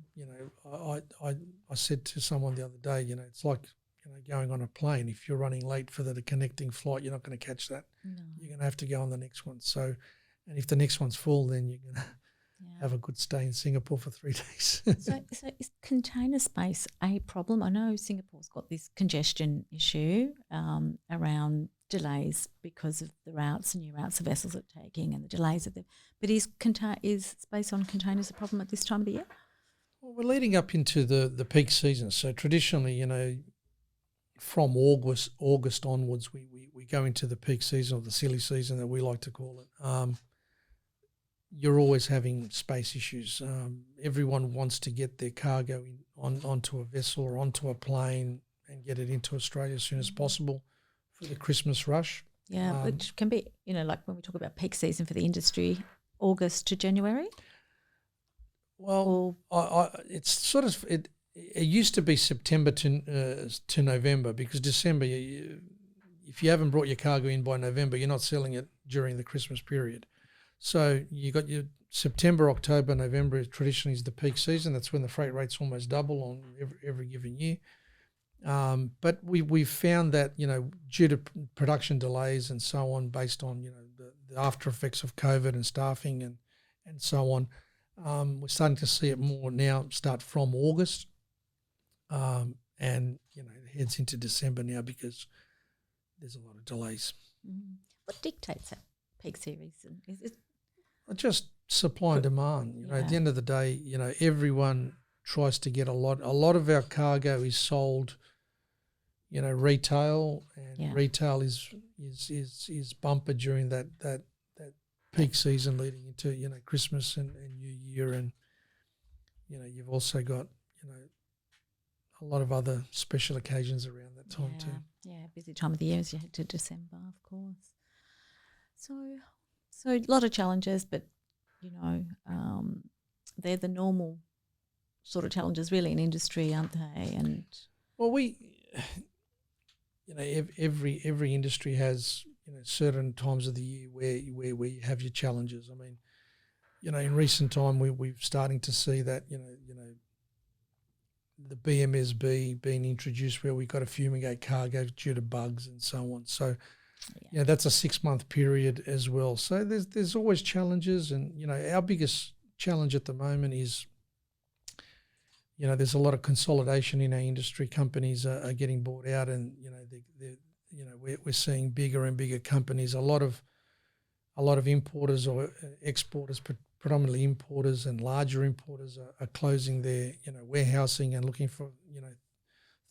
I said to someone the other day, it's like going on a plane. If you're running late for the connecting flight, you're not going to catch that. No. You're going to have to go on the next one. So, and if the next one's full, then you're going to have a good stay in Singapore for 3 days. So is container space a problem? I know Singapore's got this congestion issue around delays because of the routes and new routes the vessels are taking and the delays of them. But is space on containers a problem at this time of the year? Well, we're leading up into the peak season. So traditionally, from August onwards, we go into the peak season or the silly season that we like to call it. You're always having space issues. Everyone wants to get their cargo onto a vessel or onto a plane and get it into Australia as soon as possible for the Christmas rush. Yeah, which can be, like when we talk about peak season for the industry, August to January? Well, it's sort of it used to be September to November because December, if you haven't brought your cargo in by November, you're not selling it during the Christmas period. So you got your September, October, November traditionally is the peak season. That's when the freight rates almost double on every given year. But we've found that, due to production delays and so on, based on, the after effects of COVID and staffing and so on, we're starting to see it more now start from August and, it heads into December now because there's a lot of delays. Mm. What dictates that peak season? Is it just supply and demand? At the end of the day, everyone tries to get a lot. A lot of our cargo is sold, retail, and retail is bumper during that peak season leading into Christmas and New Year, and you've also got a lot of other special occasions around that time too. Yeah, busy time of the year as you head to December, of course. So a lot of challenges, but they're the normal sort of challenges really in industry, aren't they? And well, every industry has certain times of the year where we have your challenges. I mean, in recent time we're starting to see that the BMSB being introduced where we got to fumigate cargo due to bugs and so on. So that's a 6-month period as well. So there's always challenges, and our biggest challenge at the moment is there's a lot of consolidation in our industry. Companies are getting bought out, and we're seeing bigger and bigger companies. A lot of importers or exporters, predominantly importers and larger importers, are closing their warehousing and looking for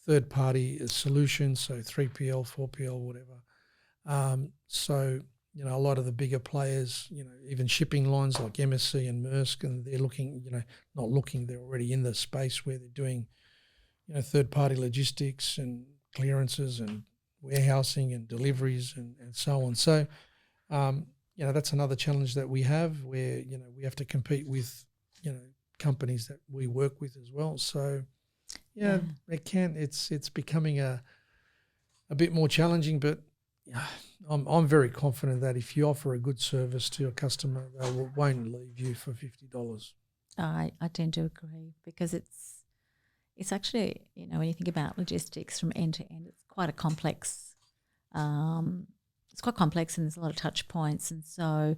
third party solutions. So 3PL, 4PL, whatever. So a lot of the bigger players, even shipping lines like MSC and Maersk, and they're looking, not looking, they're already in the space where they're doing, third-party logistics and clearances and warehousing and deliveries and so on. So, that's another challenge that we have where, we have to compete with, companies that we work with as well. So, it's becoming a bit more challenging, but I'm very confident that if you offer a good service to a customer, they won't leave you for $50. I tend to agree because it's actually, when you think about logistics from end to end, it's quite a complex. It's quite complex and there's a lot of touch points, and so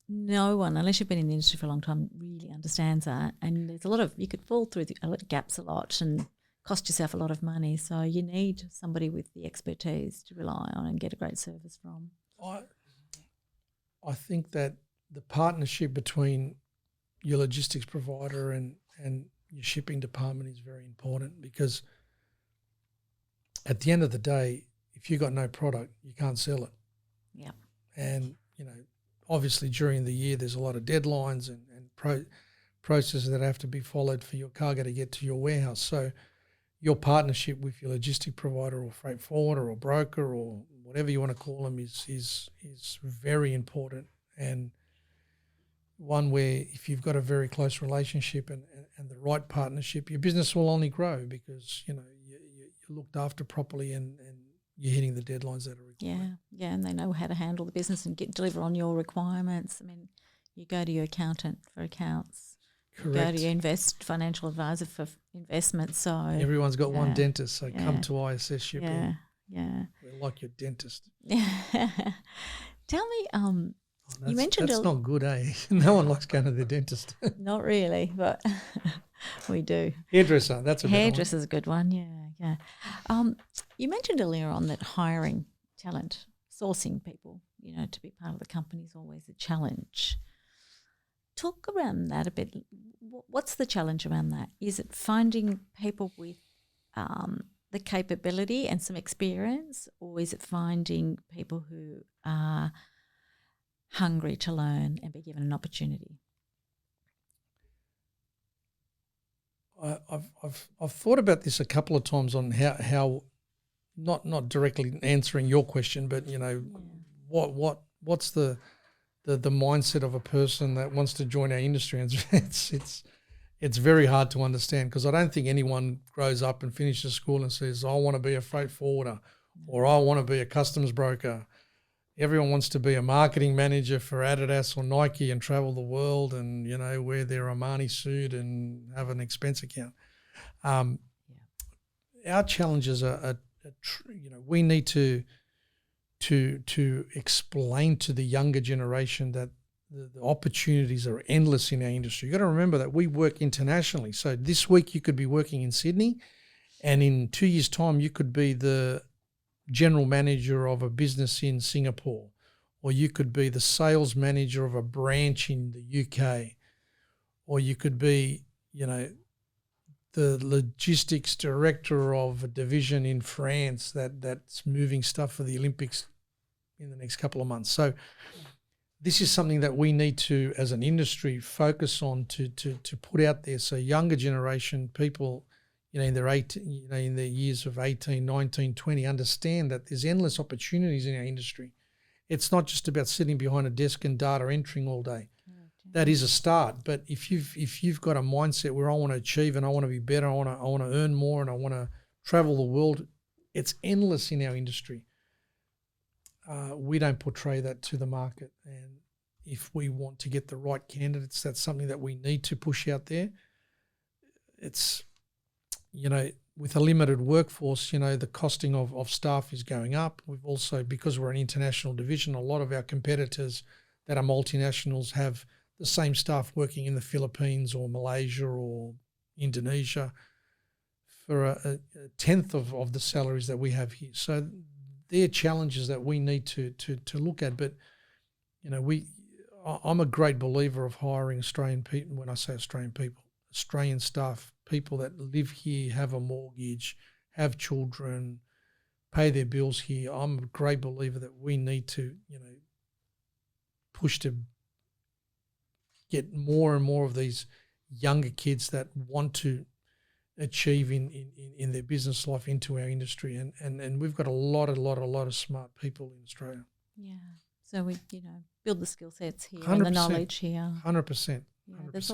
no one, unless you've been in the industry for a long time, really understands that. And there's a lot of, you could fall through the gaps a lot and cost yourself a lot of money. So you need somebody with the expertise to rely on and get a great service from. I think that the partnership between your logistics provider and your shipping department is very important, because at the end of the day, if you've got no product, you can't sell it. Yeah. And, obviously during the year there's a lot of deadlines and processes that have to be followed for your cargo to get to your warehouse. So your partnership with your logistic provider or freight forwarder or broker or whatever you want to call them is very important, and one where if you've got a very close relationship and the right partnership, your business will only grow because, you're looked after properly and you're hitting the deadlines that are required. Yeah, and they know how to handle the business and deliver on your requirements. I mean, you go to your accountant for accounts. Correct. You go to your financial advisor for investments. So everyone's got one dentist, so come to ISS Shipping. Yeah. We're like your dentist. Tell me, you mentioned that's not good, eh? No one likes going to the dentist. Not really, but we do. Hairdresser, that's a hairdresser's a good one. Yeah. You mentioned earlier on that hiring talent, sourcing people, to be part of the company is always a challenge. Talk around that a bit. What's the challenge around that? Is it finding people with the capability and some experience, or is it finding people who are hungry to learn and be given an opportunity? I've thought about this a couple of times on how not directly answering your question, but what's the mindset of a person that wants to join our industry? And it's very hard to understand, because I don't think anyone grows up and finishes school and says, I want to be a freight forwarder or I want to be a customs broker. Everyone wants to be a marketing manager for Adidas or Nike and travel the world and, wear their Armani suit and have an expense account. Our challenges are we need to explain to the younger generation that the opportunities are endless in our industry. You've got to remember that we work internationally. So this week you could be working in Sydney, and in 2 years' time you could be the general manager of a business in Singapore, or you could be the sales manager of a branch in the UK, or you could be, the logistics director of a division in France that's moving stuff for the Olympics in the next couple of months. So this is something that we need to, as an industry, focus on to put out there, so younger generation people, in their in their years of 18, 19, 20, understand that there's endless opportunities in our industry. It's not just about sitting behind a desk and data entering all day. That is a start, but if you've got a mindset where I want to achieve and I want to be better, I want to earn more, and I want to travel the world, it's endless in our industry. We don't portray that to the market, and if we want to get the right candidates, that's something that we need to push out there. It's with a limited workforce, the costing of staff is going up. We've also, because we're an international division, a lot of our competitors that are multinationals have the same staff working in the Philippines or Malaysia or Indonesia for a tenth of the salaries that we have here. So they're challenges that we need to look at. But, I'm a great believer of hiring Australian people. When I say Australian people, Australian staff, people that live here, have a mortgage, have children, pay their bills here. I'm a great believer that we need to, push to get more and more of these younger kids that want to achieve in their business life into our industry. And we've got a lot of smart people in Australia. Yeah. So we, build the skill sets here and the knowledge here. 100%. Yeah, there's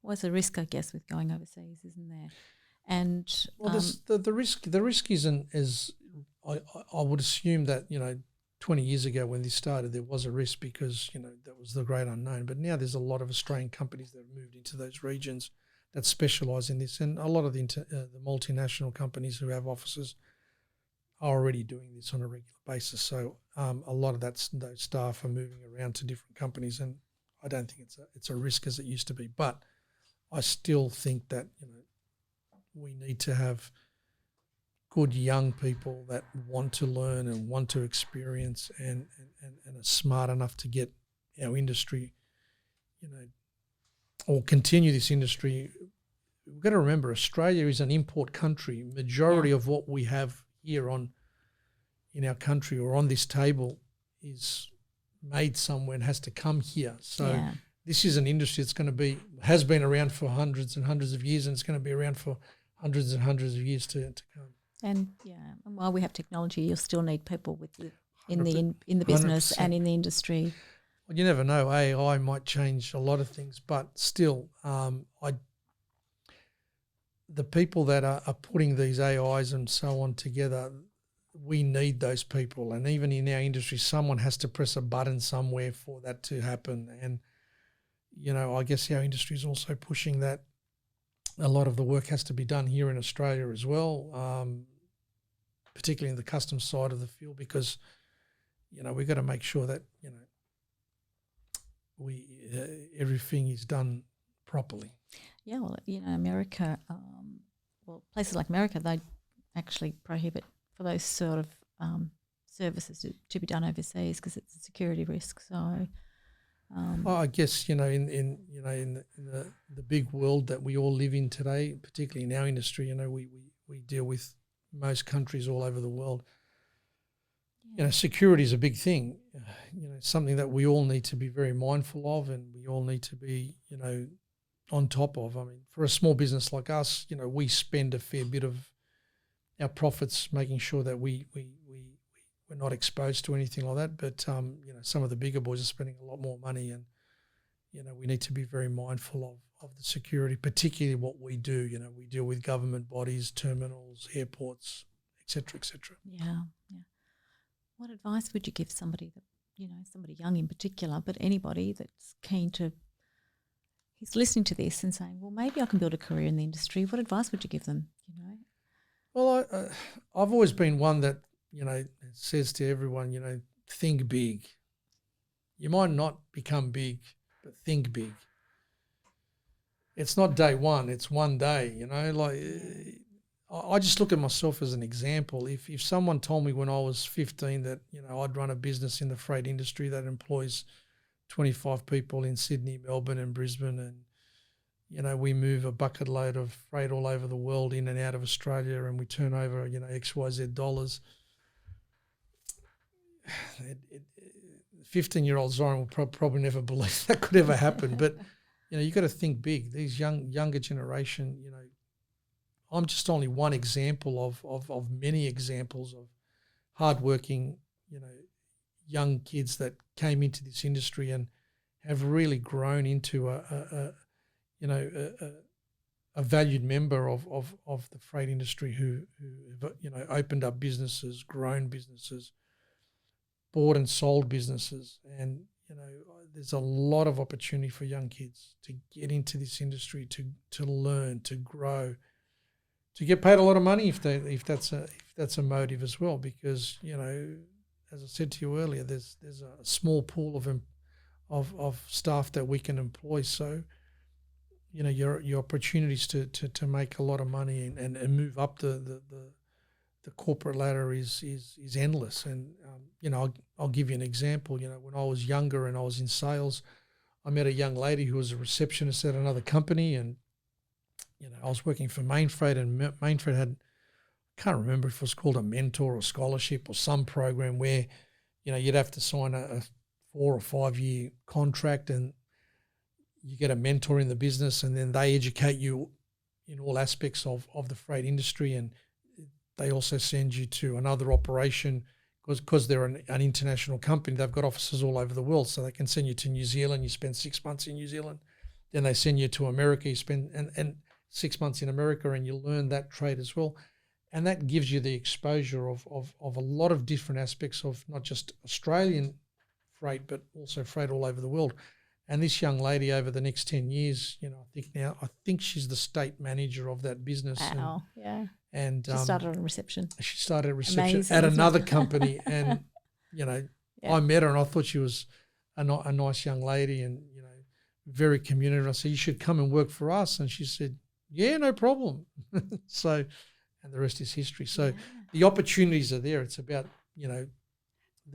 always a risk, I guess, with going overseas, isn't there? And the risk isn't as I would assume that 20 years ago when this started there was a risk because that was the great unknown. But now there's a lot of Australian companies that have moved into those regions that specialise in this, and a lot of the multinational companies who have offices are already doing this on a regular basis. So a lot of those staff are moving around to different companies, and I don't think it's a risk as it used to be. But I still think that we need to have good young people that want to learn and want to experience and are smart enough to get our industry, or continue this industry. We've got to remember Australia is an import country. Majority of what we have here in our country or on this table is made somewhere and has to come here. So this is an industry that's has been around for hundreds and hundreds of years, and it's going to be around for hundreds and hundreds of years to come. And while we have technology, you'll still need people with you in the business 100%. And in the industry. Well, you never know. AI might change a lot of things, but still, the people that are putting these AIs and so on together, we need those people. And even in our industry, someone has to press a button somewhere for that to happen. And, I guess our industry is also pushing that. A lot of the work has to be done here in Australia as well, particularly in the customs side of the field, because, we've got to make sure that, everything is done properly. Yeah, well, America, places like America, they actually prohibit for those sort of services to be done overseas because it's a security risk. So, I guess in the big world that we all live in today, particularly in our industry, we deal with most countries all over the world. Security is a big thing. Something that we all need to be very mindful of, and we all need to be on top of. I mean, for a small business like us, we spend a fair bit of our profits making sure that we're not exposed to anything like that. But some of the bigger boys are spending a lot more money, and we need to be very mindful of the security, particularly what we do. We deal with government bodies, terminals, airports, etc., etc. Yeah. What advice would you give somebody that somebody young in particular, but anybody that's keen to? He's listening to this and saying, well, maybe I can build a career in the industry. What advice would you give them, Well, I've always been one that, says to everyone, think big. You might not become big, but think big. It's not day one, it's one day, I just look at myself as an example. If someone told me when I was 15 that, I'd run a business in the freight industry that employs 25 people in Sydney, Melbourne and Brisbane, and, we move a bucket load of freight all over the world in and out of Australia, and we turn over, XYZ dollars. 15-year-old Zoran will probably never believe that could ever happen. But, you've got to think big. These younger generation, I'm just only one example of many examples of hardworking, young kids that came into this industry and have really grown into a valued member of the freight industry who have, opened up businesses, grown businesses, bought and sold businesses. And, there's a lot of opportunity for young kids to get into this industry, to learn, to grow, to get paid a lot of money if that's a motive as well, because as I said to you earlier, there's a small pool of staff that we can employ. So your opportunities to make a lot of money and move up the corporate ladder is endless. And I'll give you an example. When I was younger and I was in sales, I met a young lady who was a receptionist at another company, and I was working for Mainfreight, and Mainfreight had, I can't remember if it was called a mentor or scholarship or some program where, you'd have to sign a 4 or 5 year contract, and you get a mentor in the business, and then they educate you in all aspects of the freight industry, and they also send you to another operation because they're an international company. They've got offices all over the world, so they can send you to New Zealand. You spend 6 months in New Zealand. Then they send you to America. You spend and 6 months in America, and you learn that trade as well. And that gives you the exposure of a lot of different aspects of not just Australian freight, but also freight all over the world. And this young lady over the next 10 years, I think she's the state manager of that business. Wow, yeah. And she started on reception. She started at reception Amazing, at another company. And, Yeah. I met her and I thought she was a nice young lady and, very communicative. I said, you should come and work for us. And she said, yeah, no problem. So, and the rest is history. So the opportunities are there. It's about, the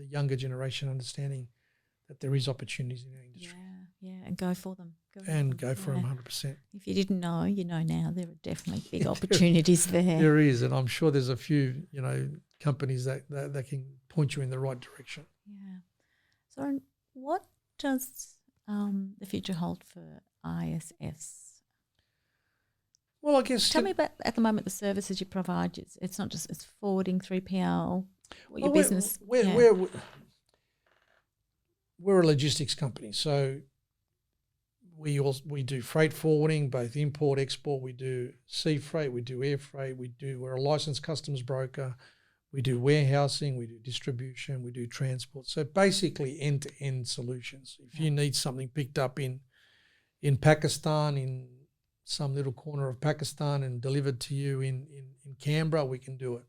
younger generation understanding that there is opportunities in our industry. Yeah, and go for them. Go for them 100%. If you didn't know, you know now. There are definitely big opportunities there. There is, and I'm sure there's a few, companies that can point you in the right direction. Yeah. So what does the future hold for ISS? Well, I guess... Tell me about, at the moment, the services you provide. It's not just, it's forwarding, 3PL, your business. We're a logistics company, so we do freight forwarding, both import, export. We do sea freight, we do air freight, we're a licensed customs broker, we do warehousing, we do distribution, we do transport. So basically end-to-end solutions. If you need something picked up in Pakistan, in some little corner of Pakistan, and delivered to you in Canberra, we can do it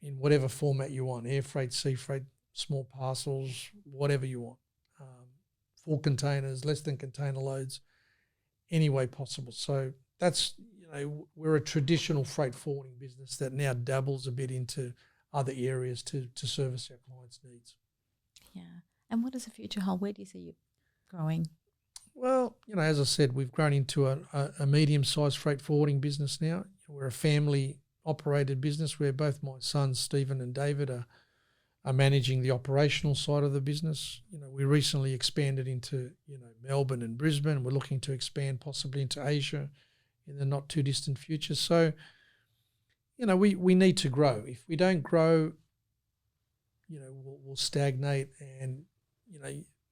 in whatever format you want, air freight, sea freight, small parcels, whatever you want, full containers, less than container loads, any way possible. So that's, we're a traditional freight forwarding business that now dabbles a bit into other areas to service our clients' needs. Yeah. And what does the future hold? Where do you see you growing? Well, as I said, we've grown into a medium-sized freight forwarding business now. We're a family-operated business where both my sons, Stephen and David, are managing the operational side of the business. We recently expanded into, Melbourne and Brisbane. We're looking to expand possibly into Asia in the not too distant future. So, we need to grow. If we don't grow, we'll stagnate. And,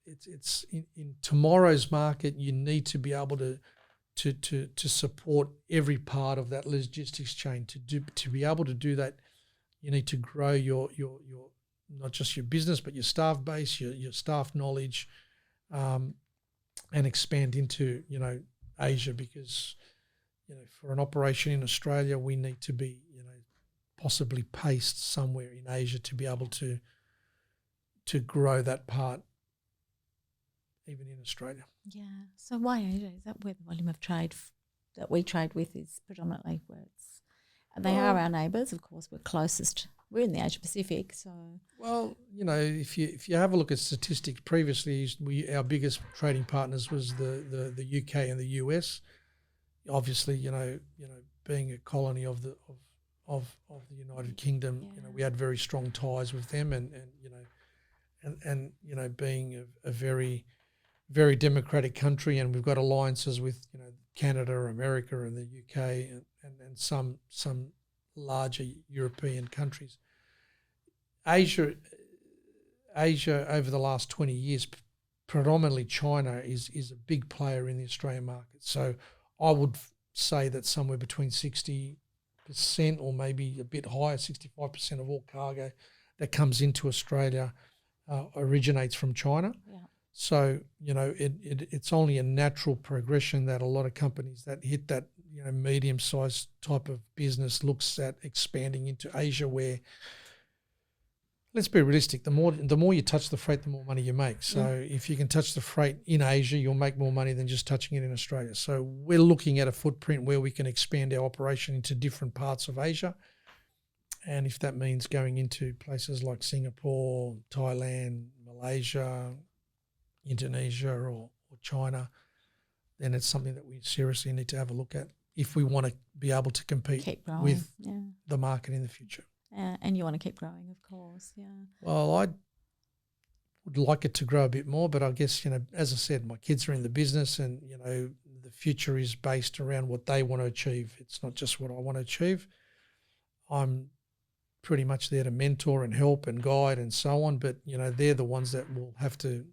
it's in tomorrow's market, you need to be able to support every part of that logistics chain. To be able to do that, you need to grow your not just your business, but your staff base, your staff knowledge, and expand into, Asia, because, for an operation in Australia, we need to be, possibly paced somewhere in Asia to be able to grow that part even in Australia. Yeah. So why Asia? Is that where the volume of trade that we trade with is predominantly where it's... They are our neighbours, of course. We're closest. We're in the Asia Pacific, so... Well, if you have a look at statistics, previously our biggest trading partners was the UK and the US. Obviously, being a colony of the United Kingdom, we had very strong ties with them, and being a very, very democratic country, and we've got alliances with Canada, America, and the UK, and some larger European countries. Asia over the last 20 years, predominantly China is a big player in the Australian market. So I would say that somewhere between 60% or maybe a bit higher, 65% of all cargo that comes into Australia originates from China. Yeah. So, it's only a natural progression that a lot of companies that hit that, medium-sized type of business looks at expanding into Asia, where, let's be realistic, the more you touch the freight, the more money you make. So if you can touch the freight in Asia, you'll make more money than just touching it in Australia. So we're looking at a footprint where we can expand our operation into different parts of Asia. And if that means going into places like Singapore, Thailand, Malaysia, Indonesia or China, then it's something that we seriously need to have a look at if we want to be able to compete with the market in the future. And you want to keep growing, of course, yeah. Well, I would like it to grow a bit more, but I guess, as I said, my kids are in the business, and, the future is based around what they want to achieve. It's not just what I want to achieve. I'm pretty much there to mentor and help and guide and so on, but, they're the ones that will have to,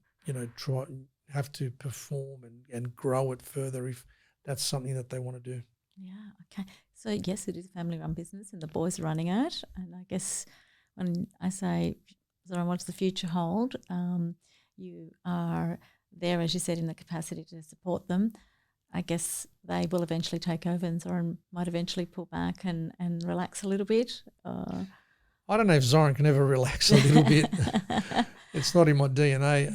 have to perform and grow it further if that's something that they want to do. Yeah, okay. So, yes, it is a family-run business and the boys are running it. And I guess when I say, Zoran, what does the future hold? You are there, as you said, in the capacity to support them. I guess they will eventually take over, and Zoran might eventually pull back and relax a little bit. I don't know if Zoran can ever relax a little bit. It's not in my DNA.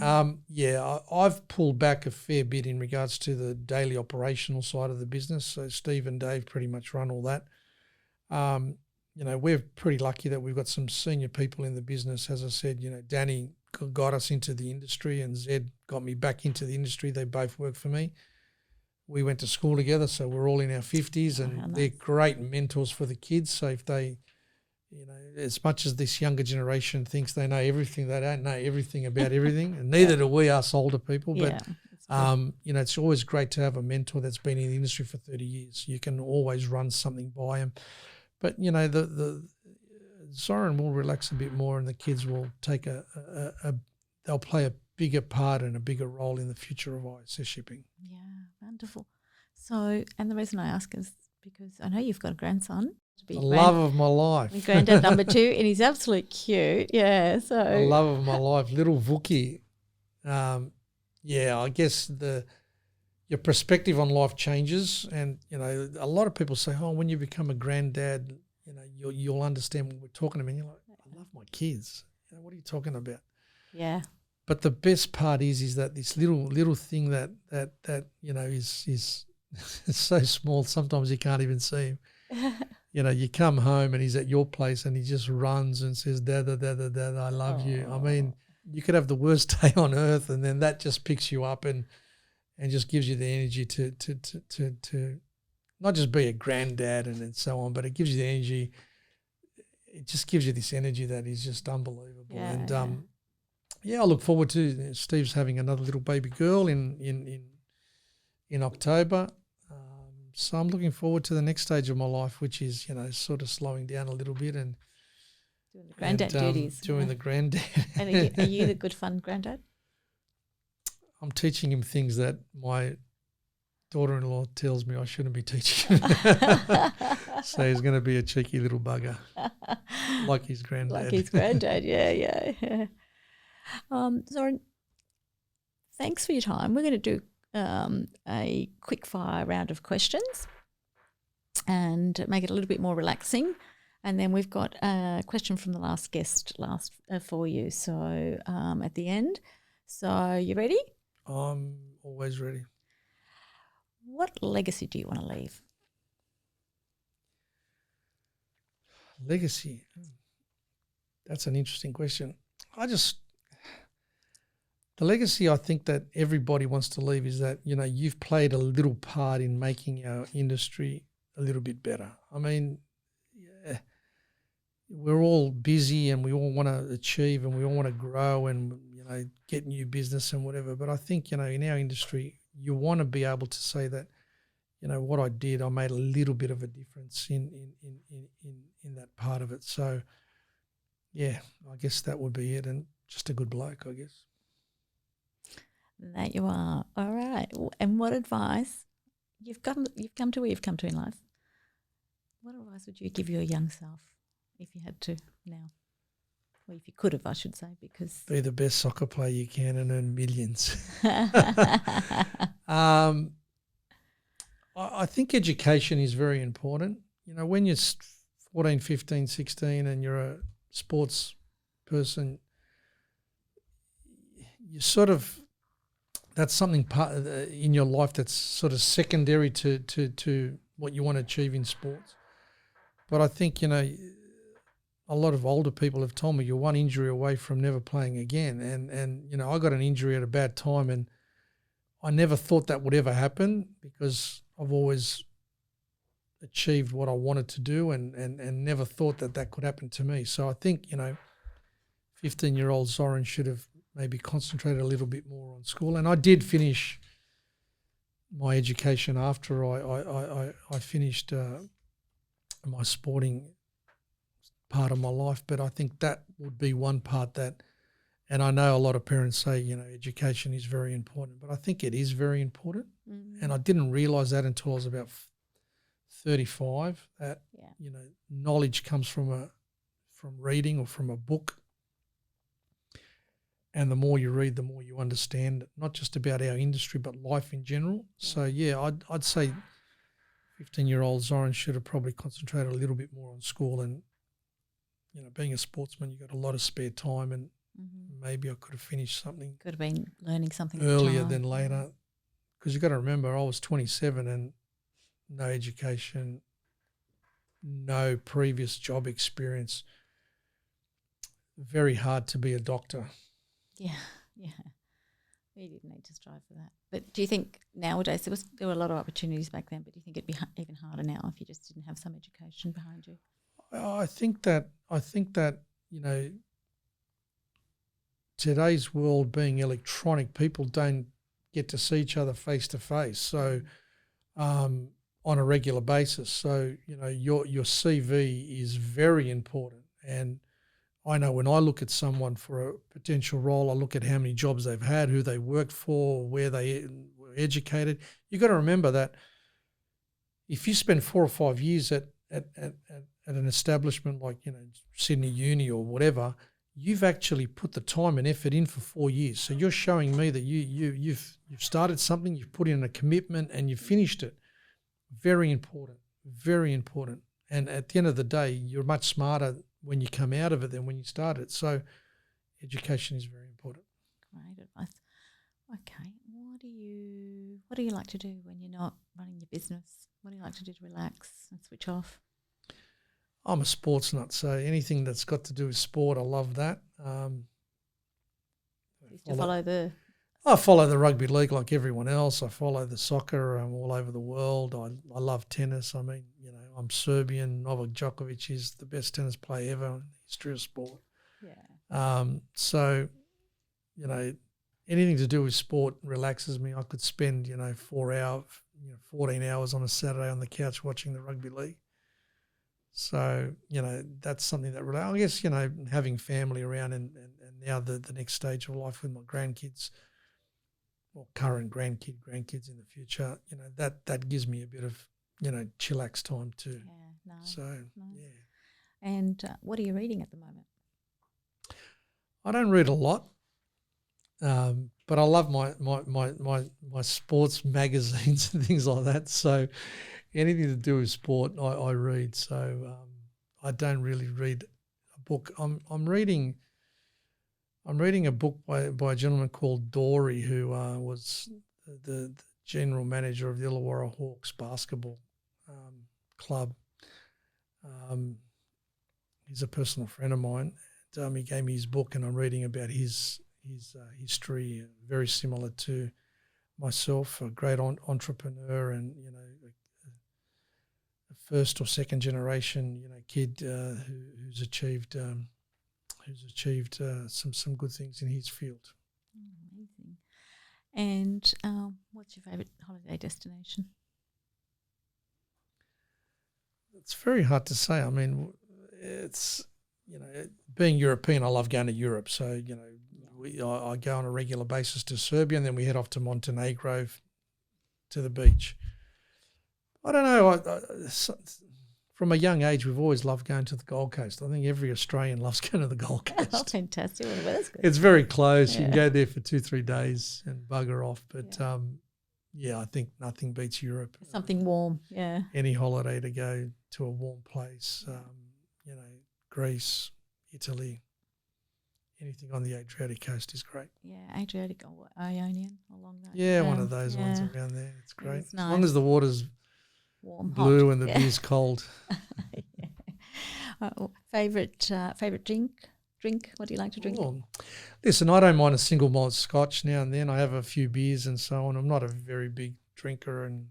I've pulled back a fair bit in regards to the daily operational side of the business. So Steve and Dave pretty much run all that. We're pretty lucky that we've got some senior people in the business. As I said, Danny got us into the industry and Zed got me back into the industry. They both work for me. We went to school together, so we're all in our 50s, and they're great mentors for the kids. So if they, as much as this younger generation thinks they know everything, they don't know everything about everything, and neither do we, us older people. But, it's always great to have a mentor that's been in the industry for 30 years. You can always run something by them. But, the Zoran will relax a bit more and the kids will take they'll play a bigger part and a bigger role in the future of ISS Shipping. Yeah, wonderful. So, and the reason I ask is because I know you've got a grandson. The love of my life. Granddad number 2, and he's absolutely cute. Yeah, so. The love of my life, little Vookie. I guess your perspective on life changes, and, a lot of people say, when you become a granddad, you'll understand what we're talking about. And you're like, I love my kids. What are you talking about? Yeah. But the best part is that this little thing that is so small, sometimes you can't even see him. You come home and he's at your place and he just runs and says, Dada, Dada, Dada, I love you. I mean, you could have the worst day on earth and then that just picks you up and just gives you the energy to not just be a granddad and so on, but it gives you the energy. It just gives you this energy that is just unbelievable. Yeah, and I look forward to Steve's having another little baby girl in October. So I'm looking forward to the next stage of my life, which is, sort of slowing down a little bit and doing the granddad duties. Doing the granddad. And are you the good fun granddad? I'm teaching him things that my daughter-in-law tells me I shouldn't be teaching him. So he's going to be a cheeky little bugger, like his granddad. Like his granddad, yeah. Zoran, thanks for your time. We're going to do a quick fire round of questions and make it a little bit more relaxing. And then we've got a question from the last guest for you. So at the end. So you ready? I'm always ready. What legacy do you want to leave? Legacy. That's an interesting question. The legacy I think that everybody wants to leave is that, you've played a little part in making our industry a little bit better. I mean, we're all busy and we all want to achieve and we all want to grow and, get new business and whatever. But I think, in our industry, you want to be able to say that, what I did, I made a little bit of a difference in that part of it. So, yeah, I guess that would be it, and just a good bloke, I guess. That you are. All right. And what advice you've come to where you've come to in life? What advice would you give your young self if you had to now? Well, if you could have, I should say, because be the best soccer player you can and earn millions. I think education is very important. When you're 14, 15, 16 and you're a sports person, you sort of, that's something in your life that's sort of secondary to what you want to achieve in sports. But I think, a lot of older people have told me you're one injury away from never playing again. And I got an injury at a bad time and I never thought that would ever happen because I've always achieved what I wanted to do and never thought that could happen to me. So I think, 15-year-old Zoran should have maybe concentrated a little bit more on school. And I did finish my education after I finished my sporting part of my life, but I think that would be one part that, and I know a lot of parents say, education is very important, but I think it is very important. Mm-hmm. And I didn't realise that until I was about 35, that, knowledge comes from reading or from a book. And the more you read, the more you understand, not just about our industry, but life in general. So, I'd say 15-year-old Zoran should have probably concentrated a little bit more on school. And, being a sportsman, you got a lot of spare time and maybe I could have finished something. Could have been learning something earlier than later. Because you got to remember, I was 27 and no education, no previous job experience, very hard to be a doctor. Yeah. We didn't need to strive for that. But do you think nowadays there were a lot of opportunities back then, but do you think it'd be even harder now if you just didn't have some education behind you? I think that today's world being electronic, people don't get to see each other face to face. So on a regular basis. So, your CV is very important. And I know when I look at someone for a potential role, I look at how many jobs they've had, who they worked for, where they were educated. You've got to remember that if you spend 4 or 5 years at an establishment like, Sydney Uni or whatever, you've actually put the time and effort in for 4 years. So you're showing me that you've started something, you've put in a commitment and you've finished it. Very important, very important. And at the end of the day, you're much smarter when you come out of it than when you started. So education is very important. Great advice. Okay, what do you like to do when you're not running your business? What do you like to do to relax and switch off? I'm a sports nut, so anything that's got to do with sport, I love that. I follow the rugby league like everyone else. I follow the soccer all over the world. I love tennis. I mean, I'm Serbian. Novak Djokovic is the best tennis player ever in the history of sport. Yeah. So, anything to do with sport relaxes me. I could spend, 14 hours on a Saturday on the couch watching the rugby league. So, that's something that really, I guess, having family around and now the next stage of life with my grandkids, or current grandkids in the future, that gives me a bit of, chillax time too. Yeah, nice. So, nice. Yeah. And what are you reading at the moment? I don't read a lot, but I love my sports magazines and things like that. So anything to do with sport, I read. So I don't really read a book. I'm reading a book by a gentleman called Dory, who was the general manager of the Illawarra Hawks basketball club. He's a personal friend of mine. And, he gave me his book, and I'm reading about his history, very similar to myself, a great entrepreneur, and a first or second generation kid who's achieved some good things in his field. Amazing. And what's your favourite holiday destination? It's very hard to say. I mean, it's, being European, I love going to Europe. So, I go on a regular basis to Serbia, and then we head off to Montenegro to the beach. I don't know. From a young age, we've always loved going to the Gold Coast. I think every Australian loves going to the Gold Coast. Oh, fantastic. Well, that's good. It's very close. Yeah. You can go there for 2-3 days and bugger off. But, I think nothing beats Europe. Something warm, yeah. Any holiday to go to a warm place, Greece, Italy, anything on the Adriatic coast is great. Yeah, Adriatic or Ionian along that. Yeah, one of those ones around there. It's great. It's nice. As long as the water's warm, blue hot. and the beer's cold. Favourite drink? What do you like to drink? Oh, listen, I don't mind a single malt scotch now and then. I have a few beers and so on. I'm not a very big drinker, and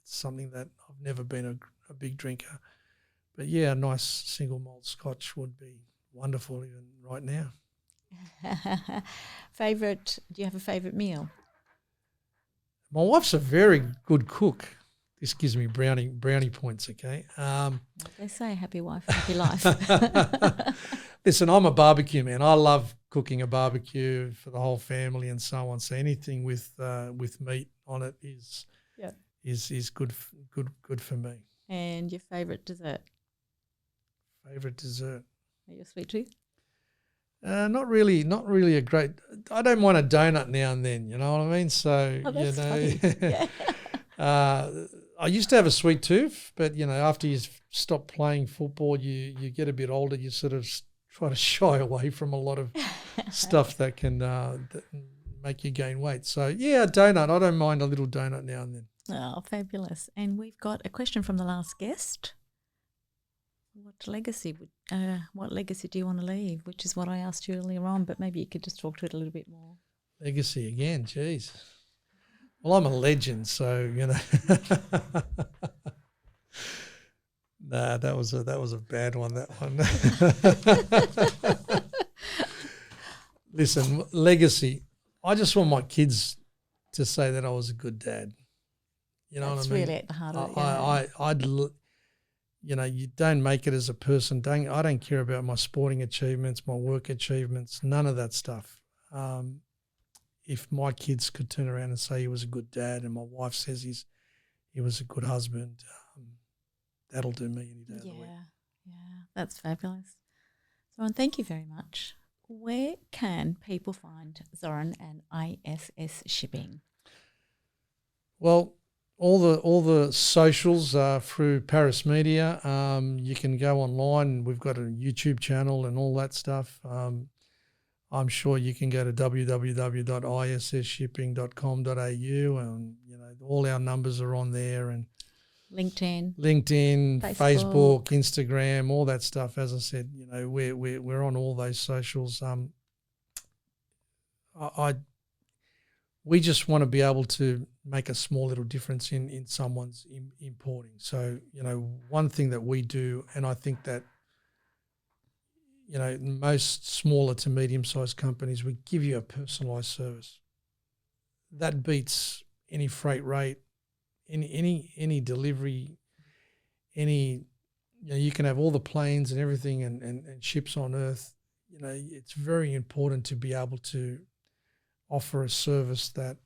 it's something that I've never been a big drinker. But, yeah, a nice single malt scotch would be wonderful even right now. Do you have a favourite meal? My wife's a very good cook. This gives me brownie points, okay? They say happy wife, happy life. Listen, I'm a barbecue man. I love cooking a barbecue for the whole family and so on. So anything with meat on it is good for me. And your favourite dessert? Favourite dessert? Are you a sweet tooth? Not really a great. I don't mind a donut now and then. You know what I mean? So that's funny. Yeah. I used to have a sweet tooth, but after you stop playing football, you get a bit older. You sort of try to shy away from a lot of stuff that can that make you gain weight. So a donut. I don't mind a little donut now and then. Oh, fabulous! And we've got a question from the last guest. what legacy do you want to leave? Which is what I asked you earlier on, but maybe you could just talk to it a little bit more. Legacy again, geez. Well, I'm a legend, so Nah, that was a bad one. That one. Listen, legacy. I just want my kids to say that I was a good dad. You know That's what I mean? really at the heart of it. You don't make it as a person. I don't care about my sporting achievements, my work achievements, none of that stuff. If my kids could turn around and say he was a good dad, and my wife says he was a good husband, that'll do me any day of the week. Yeah, that's fabulous. Zoran, thank you very much. Where can people find Zoran and ISS Shipping? Well, all the socials are through Paris Media. You can go online. We've got a YouTube channel and all that stuff. I'm sure you can go to www.issshipping.com.au, and all our numbers are on there, and LinkedIn, Facebook, Instagram, all that stuff. As I said, we're on all those socials. We just want to be able to make a small little difference in someone's importing. So, one thing that we do, and I think that, most smaller to medium-sized companies, we give you a personalised service. That beats any freight rate, any delivery, you can have all the planes and everything and ships on earth. It's very important to be able to offer a service that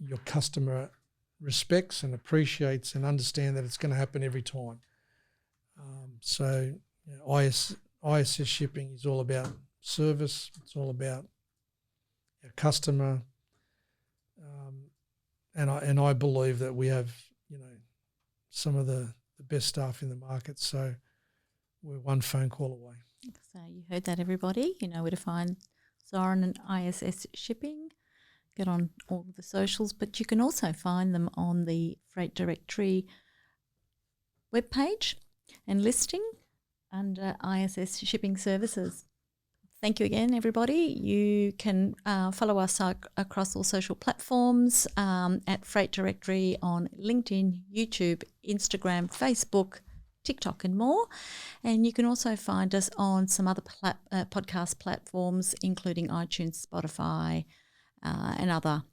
your customer respects and appreciates, and understand that it's going to happen every time. ISS Shipping is all about service. It's all about our customer, and I believe that we have some of the best staff in the market. So we're one phone call away. So you heard that, everybody. You know where to find Zoran and ISS Shipping. Get on all the socials, but you can also find them on the Freight Directory webpage and listing under ISS Shipping Services. Thank you again, everybody. You can follow us across all social platforms at Freight Directory on LinkedIn, YouTube, Instagram, Facebook, TikTok and more. And you can also find us on some other podcast platforms, including iTunes, Spotify, and other.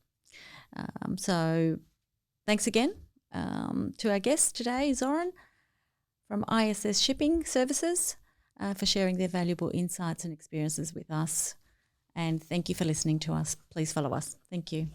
So thanks again to our guest today, Zoran from ISS Shipping Services, for sharing their valuable insights and experiences with us. And thank you for listening to us. Please follow us. Thank you.